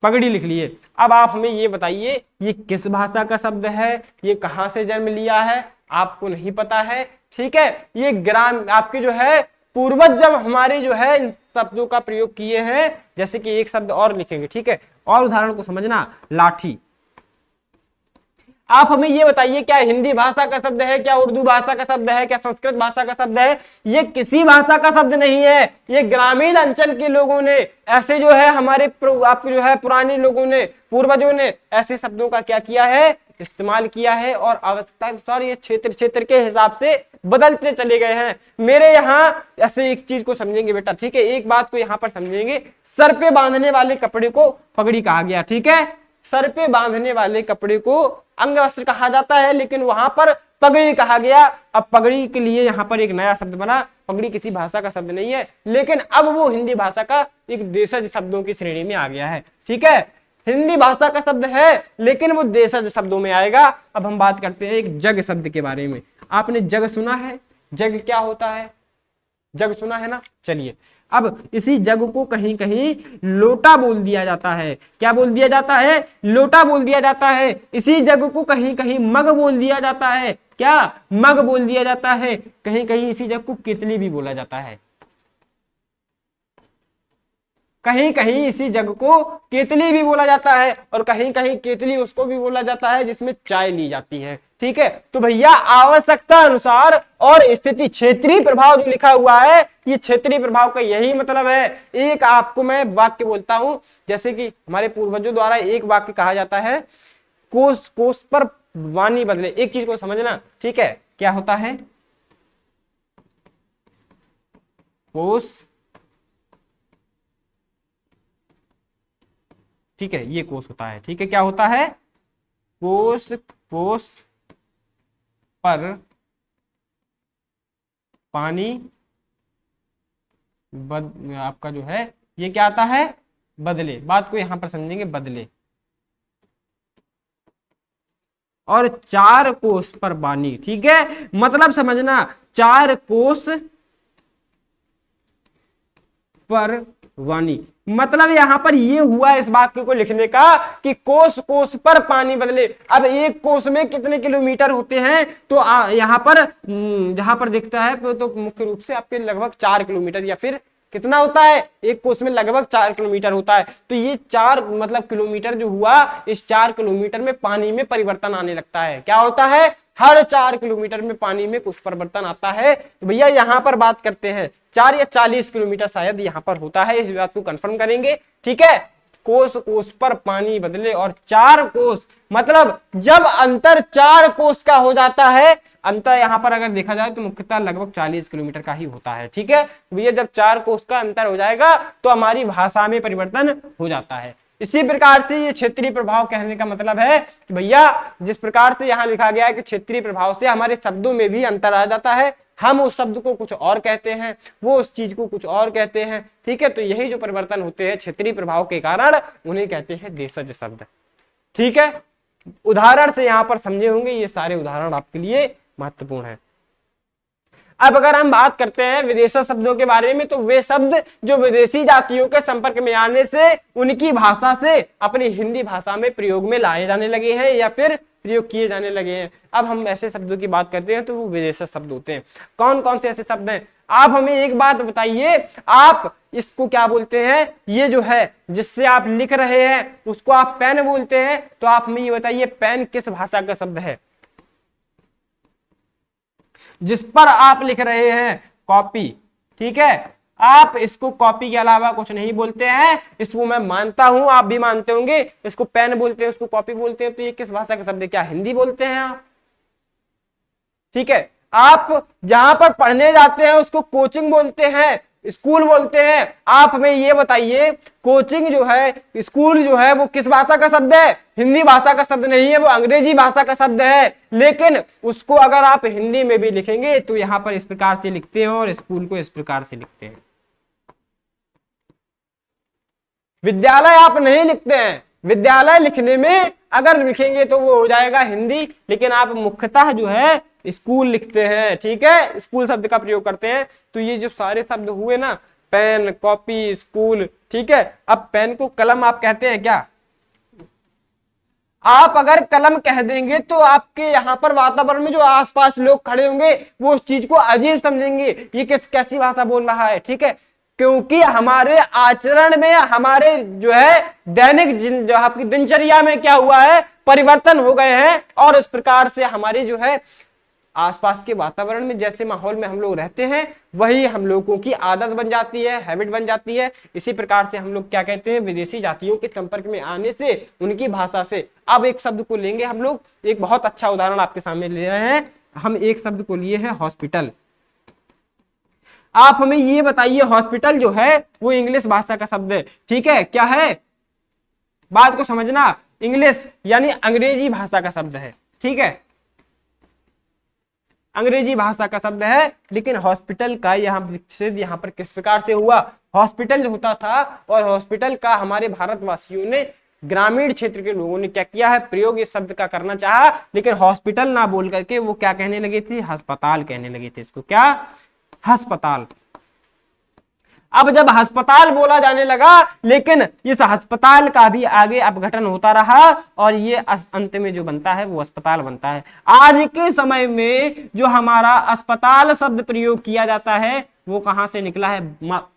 पगड़ी लिख लिए। अब आप हमें ये बताइए ये किस भाषा का शब्द है, ये कहां से जन्म लिया है, आपको नहीं पता है। ठीक है, ये ग्राम आपके जो है पूर्वज जब हमारे जो है इन शब्दों का प्रयोग किए हैं। जैसे कि एक शब्द और लिखेंगे, ठीक है, और उदाहरण को समझना, लाठी। आप हमें ये बताइए क्या हिंदी भाषा का शब्द है, क्या उर्दू भाषा का शब्द है, क्या संस्कृत भाषा का शब्द है? ये किसी भाषा का शब्द नहीं है। ये ग्रामीण अंचल के लोगों ने ऐसे जो है हमारे आपके जो है पुराने लोगों ने, पूर्वजों ने ऐसे शब्दों का क्या किया है, इस्तेमाल किया है, और आवश्यकता अनुसार ये क्षेत्र क्षेत्र के हिसाब से बदलते चले गए हैं। मेरे यहाँ ऐसे एक चीज को समझेंगे बेटा, ठीक है, एक बात को यहाँ पर समझेंगे, सर पे बांधने वाले कपड़े को पगड़ी कहा गया। ठीक है, सर पे बांधने वाले कपड़े को अंग वस्त्र कहा जाता है, लेकिन वहां पर पगड़ी कहा गया। अब पगड़ी के लिए यहाँ पर एक नया शब्द बना। पगड़ी किसी भाषा का शब्द नहीं है, लेकिन अब वो हिंदी भाषा का एक देशज शब्दों की श्रेणी में आ गया है। ठीक है, हिंदी भाषा का शब्द है लेकिन वो देशज शब्दों में आएगा। अब हम बात करते हैं एक जग शब्द के बारे में। आपने जग सुना है? जग क्या होता है? जग सुना है ना? चलिए, अब इसी जग को कहीं कहीं लोटा बोल दिया जाता है। क्या बोल दिया जाता है? लोटा बोल दिया जाता है। इसी जग को कहीं कहीं मग बोल दिया जाता है। क्या? मग बोल दिया जाता है। कहीं कहीं इसी जग को केतली भी बोला जाता है। कहीं कहीं इसी जग को केतली भी बोला जाता है, और कहीं कहीं केतली उसको भी बोला जाता है जिसमें चाय ली जाती है। ठीक है, तो भैया आवश्यकता अनुसार और स्थिति, क्षेत्रीय प्रभाव जो लिखा हुआ है, ये क्षेत्रीय प्रभाव का यही मतलब है। एक आपको मैं वाक्य बोलता हूं, जैसे कि हमारे पूर्वजों द्वारा एक वाक्य कहा जाता है, कोस कोस पर वाणी बदले। एक चीज को समझना, ठीक है, क्या होता है? कोस, ठीक है, ये कोस होता है। ठीक है, क्या होता है? कोस, कोस पर पानी आपका जो है ये क्या आता है? बदले। बात को यहां पर समझेंगे, बदले। और 4 कोस पर बानी। ठीक है, मतलब समझना, 4 कोस पर वाणी, मतलब यहां पर ये हुआ इस वाक्य को लिखने का कि कोस कोस पर पानी बदले। अब एक कोस में कितने किलोमीटर होते हैं? तो यहां पर जहां पर दिखता है तो मुख्य रूप से आपके लगभग 4 किलोमीटर, या फिर कितना होता है? एक कोस में लगभग 4 किलोमीटर होता है। तो ये 4 मतलब किलोमीटर जो हुआ, इस 4 किलोमीटर में पानी में परिवर्तन आने लगता है। क्या होता है? हर 4 किलोमीटर में पानी में कुछ परिवर्तन आता है। तो भैया यहां पर बात करते हैं 4 या 40 किलोमीटर शायद यहां पर होता है, इस बात को कंफर्म करेंगे। ठीक है, कोस कोस पर पानी बदले, और 4 कोस मतलब जब अंतर 4 कोस का हो जाता है, अंतर यहां पर अगर देखा जाए तो मुख्यतः लगभग 40 किलोमीटर का ही होता है। ठीक है, भैया जब 4 कोस का अंतर हो जाएगा तो हमारी भाषा में परिवर्तन हो जाता है। इसी प्रकार से ये क्षेत्रीय प्रभाव कहने का मतलब है कि भैया जिस प्रकार से यहाँ लिखा गया है कि क्षेत्रीय प्रभाव से हमारे शब्दों में भी अंतर आ जाता है, हम उस शब्द को कुछ और कहते हैं, वो उस चीज को कुछ और कहते हैं। ठीक है, तो यही जो परिवर्तन होते हैं क्षेत्रीय प्रभाव के कारण, उन्हें कहते हैं देशज शब्द। ठीक है, उदाहरण से यहां पर समझे होंगे, ये सारे उदाहरण आपके लिए महत्वपूर्ण है। अब अगर हम बात करते हैं विदेशी शब्दों के बारे में, तो वे शब्द जो विदेशी जातियों के संपर्क में आने से उनकी भाषा से अपनी हिंदी भाषा में प्रयोग में लाए जाने लगे हैं या फिर प्रयोग किए जाने लगे हैं। अब हम ऐसे शब्दों की बात करते हैं तो वो विदेशी शब्द होते हैं। कौन कौन से ऐसे शब्द हैं? आप हमें एक बात बताइए, आप इसको क्या बोलते हैं? ये जो है जिससे आप लिख रहे हैं उसको आप पेन बोलते हैं, तो आप हमें ये बताइए पेन किस भाषा का शब्द है? जिस पर आप लिख रहे हैं कॉपी, ठीक है। आप इसको कॉपी के अलावा कुछ नहीं बोलते हैं, इसको मैं मानता हूं, आप भी मानते होंगे। इसको पेन बोलते हैं, उसको कॉपी बोलते हैं, तो ये किस भाषा का शब्द है? क्या हिंदी बोलते हैं आप? ठीक है। आप जहां पर पढ़ने जाते हैं उसको कोचिंग बोलते हैं, स्कूल बोलते हैं। आप हमें ये बताइए, कोचिंग जो है, स्कूल जो है, वो किस भाषा का शब्द है? हिंदी भाषा का शब्द नहीं है, वो अंग्रेजी भाषा का शब्द है। लेकिन उसको अगर आप हिंदी में भी लिखेंगे तो यहां पर इस प्रकार से लिखते हैं और स्कूल को इस प्रकार से लिखते हैं। विद्यालय आप नहीं लिखते हैं, विद्यालय लिखने में अगर लिखेंगे तो वो हो जाएगा हिंदी, लेकिन आप मुख्यतः जो है स्कूल लिखते हैं, ठीक है, स्कूल शब्द का प्रयोग करते हैं। तो ये जो सारे शब्द हुए ना, पेन, कॉपी, स्कूल, ठीक है। अब पेन को कलम आप कहते हैं क्या? आप अगर कलम कह देंगे तो आपके यहाँ पर वातावरण में जो आसपास लोग खड़े होंगे वो उस चीज को अजीब समझेंगे, ये कैसी भाषा बोल रहा है, ठीक है। क्योंकि हमारे आचरण में, हमारे जो है दैनिक जो आपकी दिनचर्या में क्या हुआ है, परिवर्तन हो गए हैं, और इस प्रकार से हमारे जो है आसपास के वातावरण में, जैसे माहौल में हम लोग रहते हैं, वही हम लोगों की आदत बन जाती है, हैबिट बन जाती है। इसी प्रकार से हम लोग क्या कहते हैं, विदेशी जातियों के संपर्क में आने से, उनकी भाषा से। अब एक शब्द को लेंगे हम लोग, एक बहुत अच्छा उदाहरण आपके सामने ले रहे हैं हम। एक शब्द को लिए हैं हॉस्पिटल। आप हमें ये बताइए, हॉस्पिटल जो है वो इंग्लिश भाषा का शब्द है, ठीक है, क्या है? बात को समझना, इंग्लिश यानी अंग्रेजी भाषा का शब्द है, ठीक है, अंग्रेजी भाषा का शब्द है। लेकिन हॉस्पिटल का यहाँ विच्छेद यहाँ पर किस प्रकार से हुआ? हॉस्पिटल होता था, और हॉस्पिटल का हमारे भारतवासियों ने, ग्रामीण क्षेत्र के लोगों ने क्या किया है, प्रयोग इस शब्द का करना चाहा, लेकिन हॉस्पिटल ना बोल करके वो क्या कहने लगे थे? अस्पताल कहने लगे थे। इसको क्या? अस्पताल। अब जब अस्पताल बोला जाने लगा, लेकिन इस अस्पताल का भी आगे अपघटन होता रहा, और ये अंत में जो बनता है वो अस्पताल बनता है। आज के समय में जो हमारा अस्पताल शब्द प्रयोग किया जाता है वो कहां से निकला है?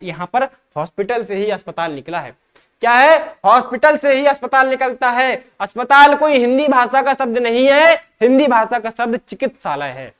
यहां पर हॉस्पिटल से ही अस्पताल निकला है। क्या है? हॉस्पिटल से ही अस्पताल निकलता है। अस्पताल कोई हिंदी भाषा का शब्द नहीं है, हिंदी भाषा का शब्द चिकित्सालय है।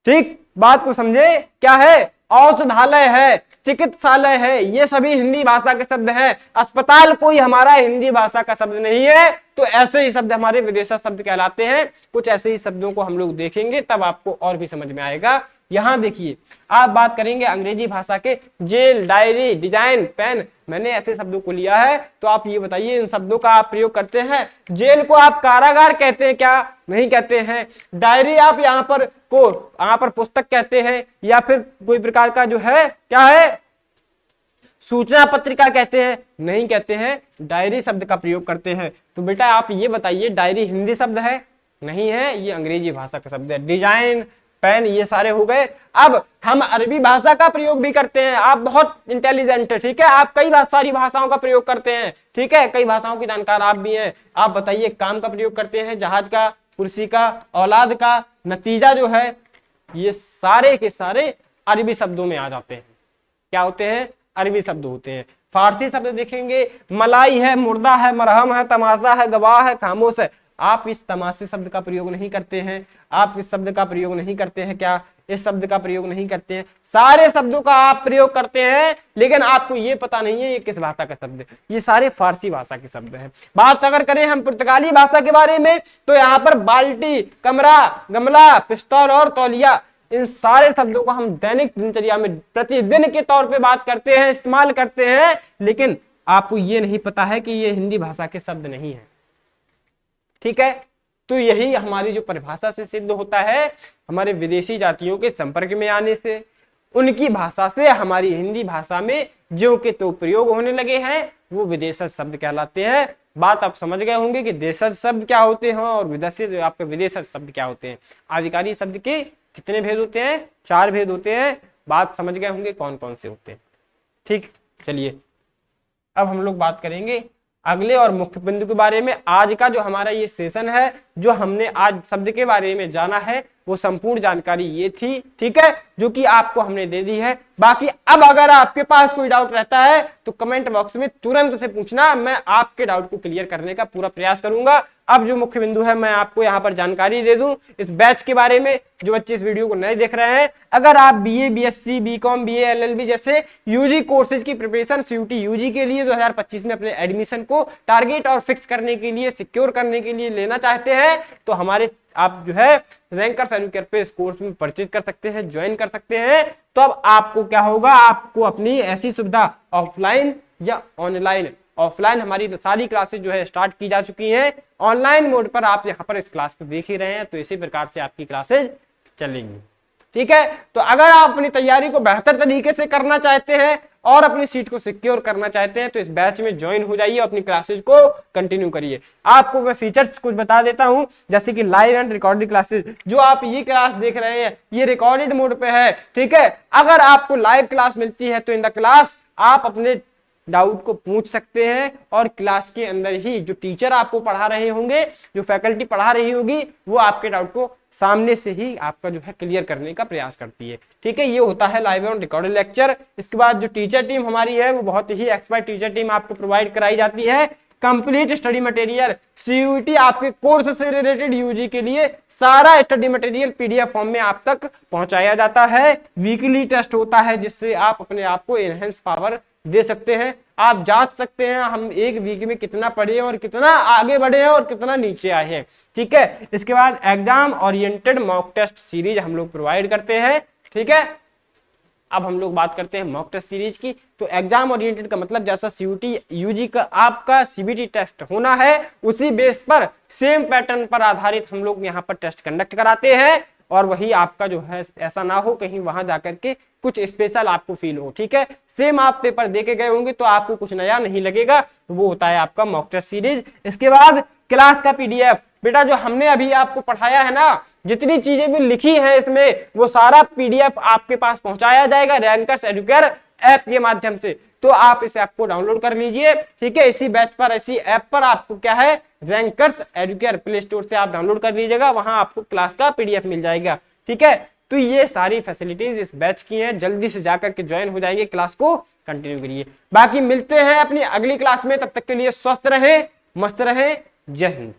ठीक, बात को समझे? क्या है? औषधालय है, चिकित्सालय है, ये सभी हिंदी भाषा के शब्द हैं। अस्पताल कोई हमारा हिंदी भाषा का शब्द नहीं है। तो ऐसे ही शब्द हमारे विदेशी शब्द कहलाते हैं। कुछ ऐसे ही शब्दों को हम लोग देखेंगे, तब आपको और भी समझ में आएगा। यहां देखिए, आप बात करेंगे अंग्रेजी भाषा के, जेल, डायरी, डिजाइन, पेन। मैंने ऐसे शब्दों को लिया है, तो आप ये बताइए इन शब्दों का आप प्रयोग करते हैं? जेल को आप कारागार कहते हैं क्या? नहीं कहते हैं। डायरी आप यहाँ पर पुस्तक कहते हैं, या फिर कोई प्रकार का जो है क्या है, सूचना पत्रिका कहते हैं? नहीं कहते हैं, डायरी शब्द का प्रयोग करते हैं। तो बेटा आप ये बताइए, डायरी हिंदी शब्द है? नहीं है, ये अंग्रेजी भाषा का शब्द है। डिजाइन, पेन, ये सारे हो गए। अब हम अरबी भाषा का प्रयोग भी करते हैं। आप बहुत इंटेलिजेंट है, ठीक है, आप कई सारी भाषाओं का प्रयोग करते हैं, ठीक है, कई भाषाओं की जानकार आप भी हैं। आप बताइए, काम का प्रयोग करते हैं, जहाज का, कुर्सी का, औलाद का। नतीजा जो है ये सारे के सारे अरबी शब्दों में आ जाते हैं। क्या होते हैं? अरबी शब्द होते हैं। फारसी शब्द देखेंगे, मलाई है, मुर्दा है, मरहम है, तमाशा है, गवाह है, खामोश है। आप इस तमाशे शब्द का प्रयोग नहीं करते हैं, आप इस शब्द का प्रयोग नहीं करते हैं। क्या? इस शब्द का प्रयोग नहीं करते हैं। सारे शब्दों का आप प्रयोग करते हैं, लेकिन आपको ये पता नहीं है ये किस भाषा का शब्द है। ये सारे फारसी भाषा के शब्द हैं। बात अगर करें हम पुर्तगाली भाषा के बारे में, तो यहाँ पर बाल्टी, कमरा, गमला, पिस्तौल और तौलिया, इन सारे शब्दों को हम दैनिक दिनचर्या में प्रतिदिन के तौर पे बात करते हैं, इस्तेमाल करते हैं, लेकिन आपको ये नहीं पता है कि ये हिंदी भाषा के शब्द नहीं है। ठीक है, तो यही हमारी जो परिभाषा से सिद्ध होता है, हमारे विदेशी जातियों के संपर्क में आने से, उनकी भाषा से हमारी हिंदी भाषा में जो के तो प्रयोग होने लगे हैं, वो विदेशज शब्द कहलाते हैं। बात आप समझ गए होंगे कि देशज शब्द क्या होते हैं और विदेशी आपके विदेशज शब्द क्या होते हैं। आधिकारिक शब्द के कितने भेद होते हैं? 4 भेद होते हैं। बात समझ गए होंगे कौन कौन से होते हैं। ठीक, चलिए अब हम लोग बात करेंगे अगले और मुख्य बिंदु के बारे में। आज का जो हमारा ये सेशन है, जो हमने आज शब्द के बारे में जाना है, वो संपूर्ण जानकारी ये थी, ठीक है, जो कि आपको हमने दे दी है। बाकी अब अगर आपके पास कोई डाउट रहता है तो कमेंट बॉक्स में तुरंत से पूछना, मैं आपके डाउट को क्लियर करने का पूरा प्रयास करूंगा। अब जो मुख्य बिंदु है मैं आपको यहाँ पर जानकारी दे दूं इस बैच के बारे में। जो बच्चे इस वीडियो को नहीं देख रहे हैं, अगर आप BA, BSc, BCom, BA, LLB जैसे यूजी कोर्सेज की प्रिपरेशन सीयूटी यूजी के लिए 2025 में अपने एडमिशन को टारगेट और फिक्स करने के लिए, सिक्योर करने के लिए लेना चाहते हैं, तो हमारे आप जो है रैंकर्स एडुकेयर पे इस कोर्स में परचेज कर सकते हैं, ज्वाइन कर सकते हैं। तो अब आपको क्या होगा, आपको अपनी ऐसी सुविधा ऑफलाइन या ऑनलाइन, ऑफलाइन हमारी सारी क्लासेस जो है स्टार्ट की जा चुकी हैं, ऑनलाइन मोड पर आप यहाँ पर इस क्लास को देख ही रहे हैं, तो इसी प्रकार से आपकी क्लासेज चलेंगी। ठीक है, तो अगर आप अपनी तैयारी को बेहतर तरीके से करना चाहते हैं और अपनी सीट को सिक्योर करना चाहते हैं तो इस बैच में ज्वाइन हो जाइए, अपनी क्लासेज को कंटिन्यू करिए। आपको मैं फीचर्स कुछ बता देता हूं, जैसे कि लाइव एंड रिकॉर्डेड क्लासेस। जो आप ये क्लास देख रहे हैं ये रिकॉर्डेड मोड पे है, ठीक है। अगर आपको लाइव क्लास मिलती है तो इन द क्लास आप अपने डाउट को पूछ सकते हैं और क्लास के अंदर ही जो टीचर आपको पढ़ा रहे होंगे, जो फैकल्टी पढ़ा रही होगी, वो आपके डाउट को सामने से ही आपका जो है क्लियर करने का प्रयास करती है। ठीक है, ये होता है लाइव और रिकॉर्डेड लेक्चर। इसके बाद जो टीचर टीम हमारी है वो बहुत ही एक्सपर्ट टीचर टीम आपको प्रोवाइड कराई जाती है। कंप्लीट स्टडी मटेरियल सीयूईटी आपके कोर्स से रिलेटेड यूजी के लिए सारा स्टडी मटेरियल पीडीएफ फॉर्म में आप तक पहुंचाया जाता है। वीकली टेस्ट होता है जिससे आप अपने आप को एनहेंस पावर दे सकते हैं। आप जांच सकते हैं हम एक वीक में कितना पढ़े और कितना आगे बढ़े हैं और कितना नीचे आए हैं। ठीक है, इसके बाद exam oriented mock test series हम लोग प्रोवाइड करते हैं। ठीक है, अब हम लोग बात करते हैं मॉक टेस्ट सीरीज की। तो एग्जाम ओरिएंटेड का मतलब जैसा सीयूटी यूजी का आपका सीबीटी टेस्ट होना है, उसी बेस पर सेम पैटर्न पर आधारित हम लोग यहाँ पर टेस्ट कंडक्ट कराते हैं। और वही आपका जो है ऐसा ना हो कहीं वहां जाकर के कुछ स्पेशल आपको फील हो। ठीक है, सेम आप पेपर देके गए होंगे तो आपको कुछ नया नहीं लगेगा, तो वो होता है आपका मॉक टेस्ट सीरीज। इसके बाद क्लास का पीडीएफ। बेटा जो हमने अभी आपको पढ़ाया है ना, जितनी चीजें भी लिखी हैं इसमें, वो सारा पीडीएफ आपके पास पहुंचाया जाएगा रैंकर्स एडुकेयर ऐप के माध्यम से। तो आप इस ऐप को डाउनलोड कर लीजिए। ठीक है, इसी बैच पर, इसी ऐप पर आपको क्या है, रैंकर्स एडुकेयर प्ले स्टोर से आप डाउनलोड कर लीजिएगा, वहां आपको क्लास का पीडीएफ मिल जाएगा। ठीक है, तो ये सारी फैसिलिटीज इस बैच की हैं, जल्दी से जाकर के ज्वाइन हो जाएंगे, क्लास को कंटिन्यू करिए। बाकी मिलते हैं अपनी अगली क्लास में, तब तक के लिए स्वस्थ रहें, मस्त रहें, जय हिंद।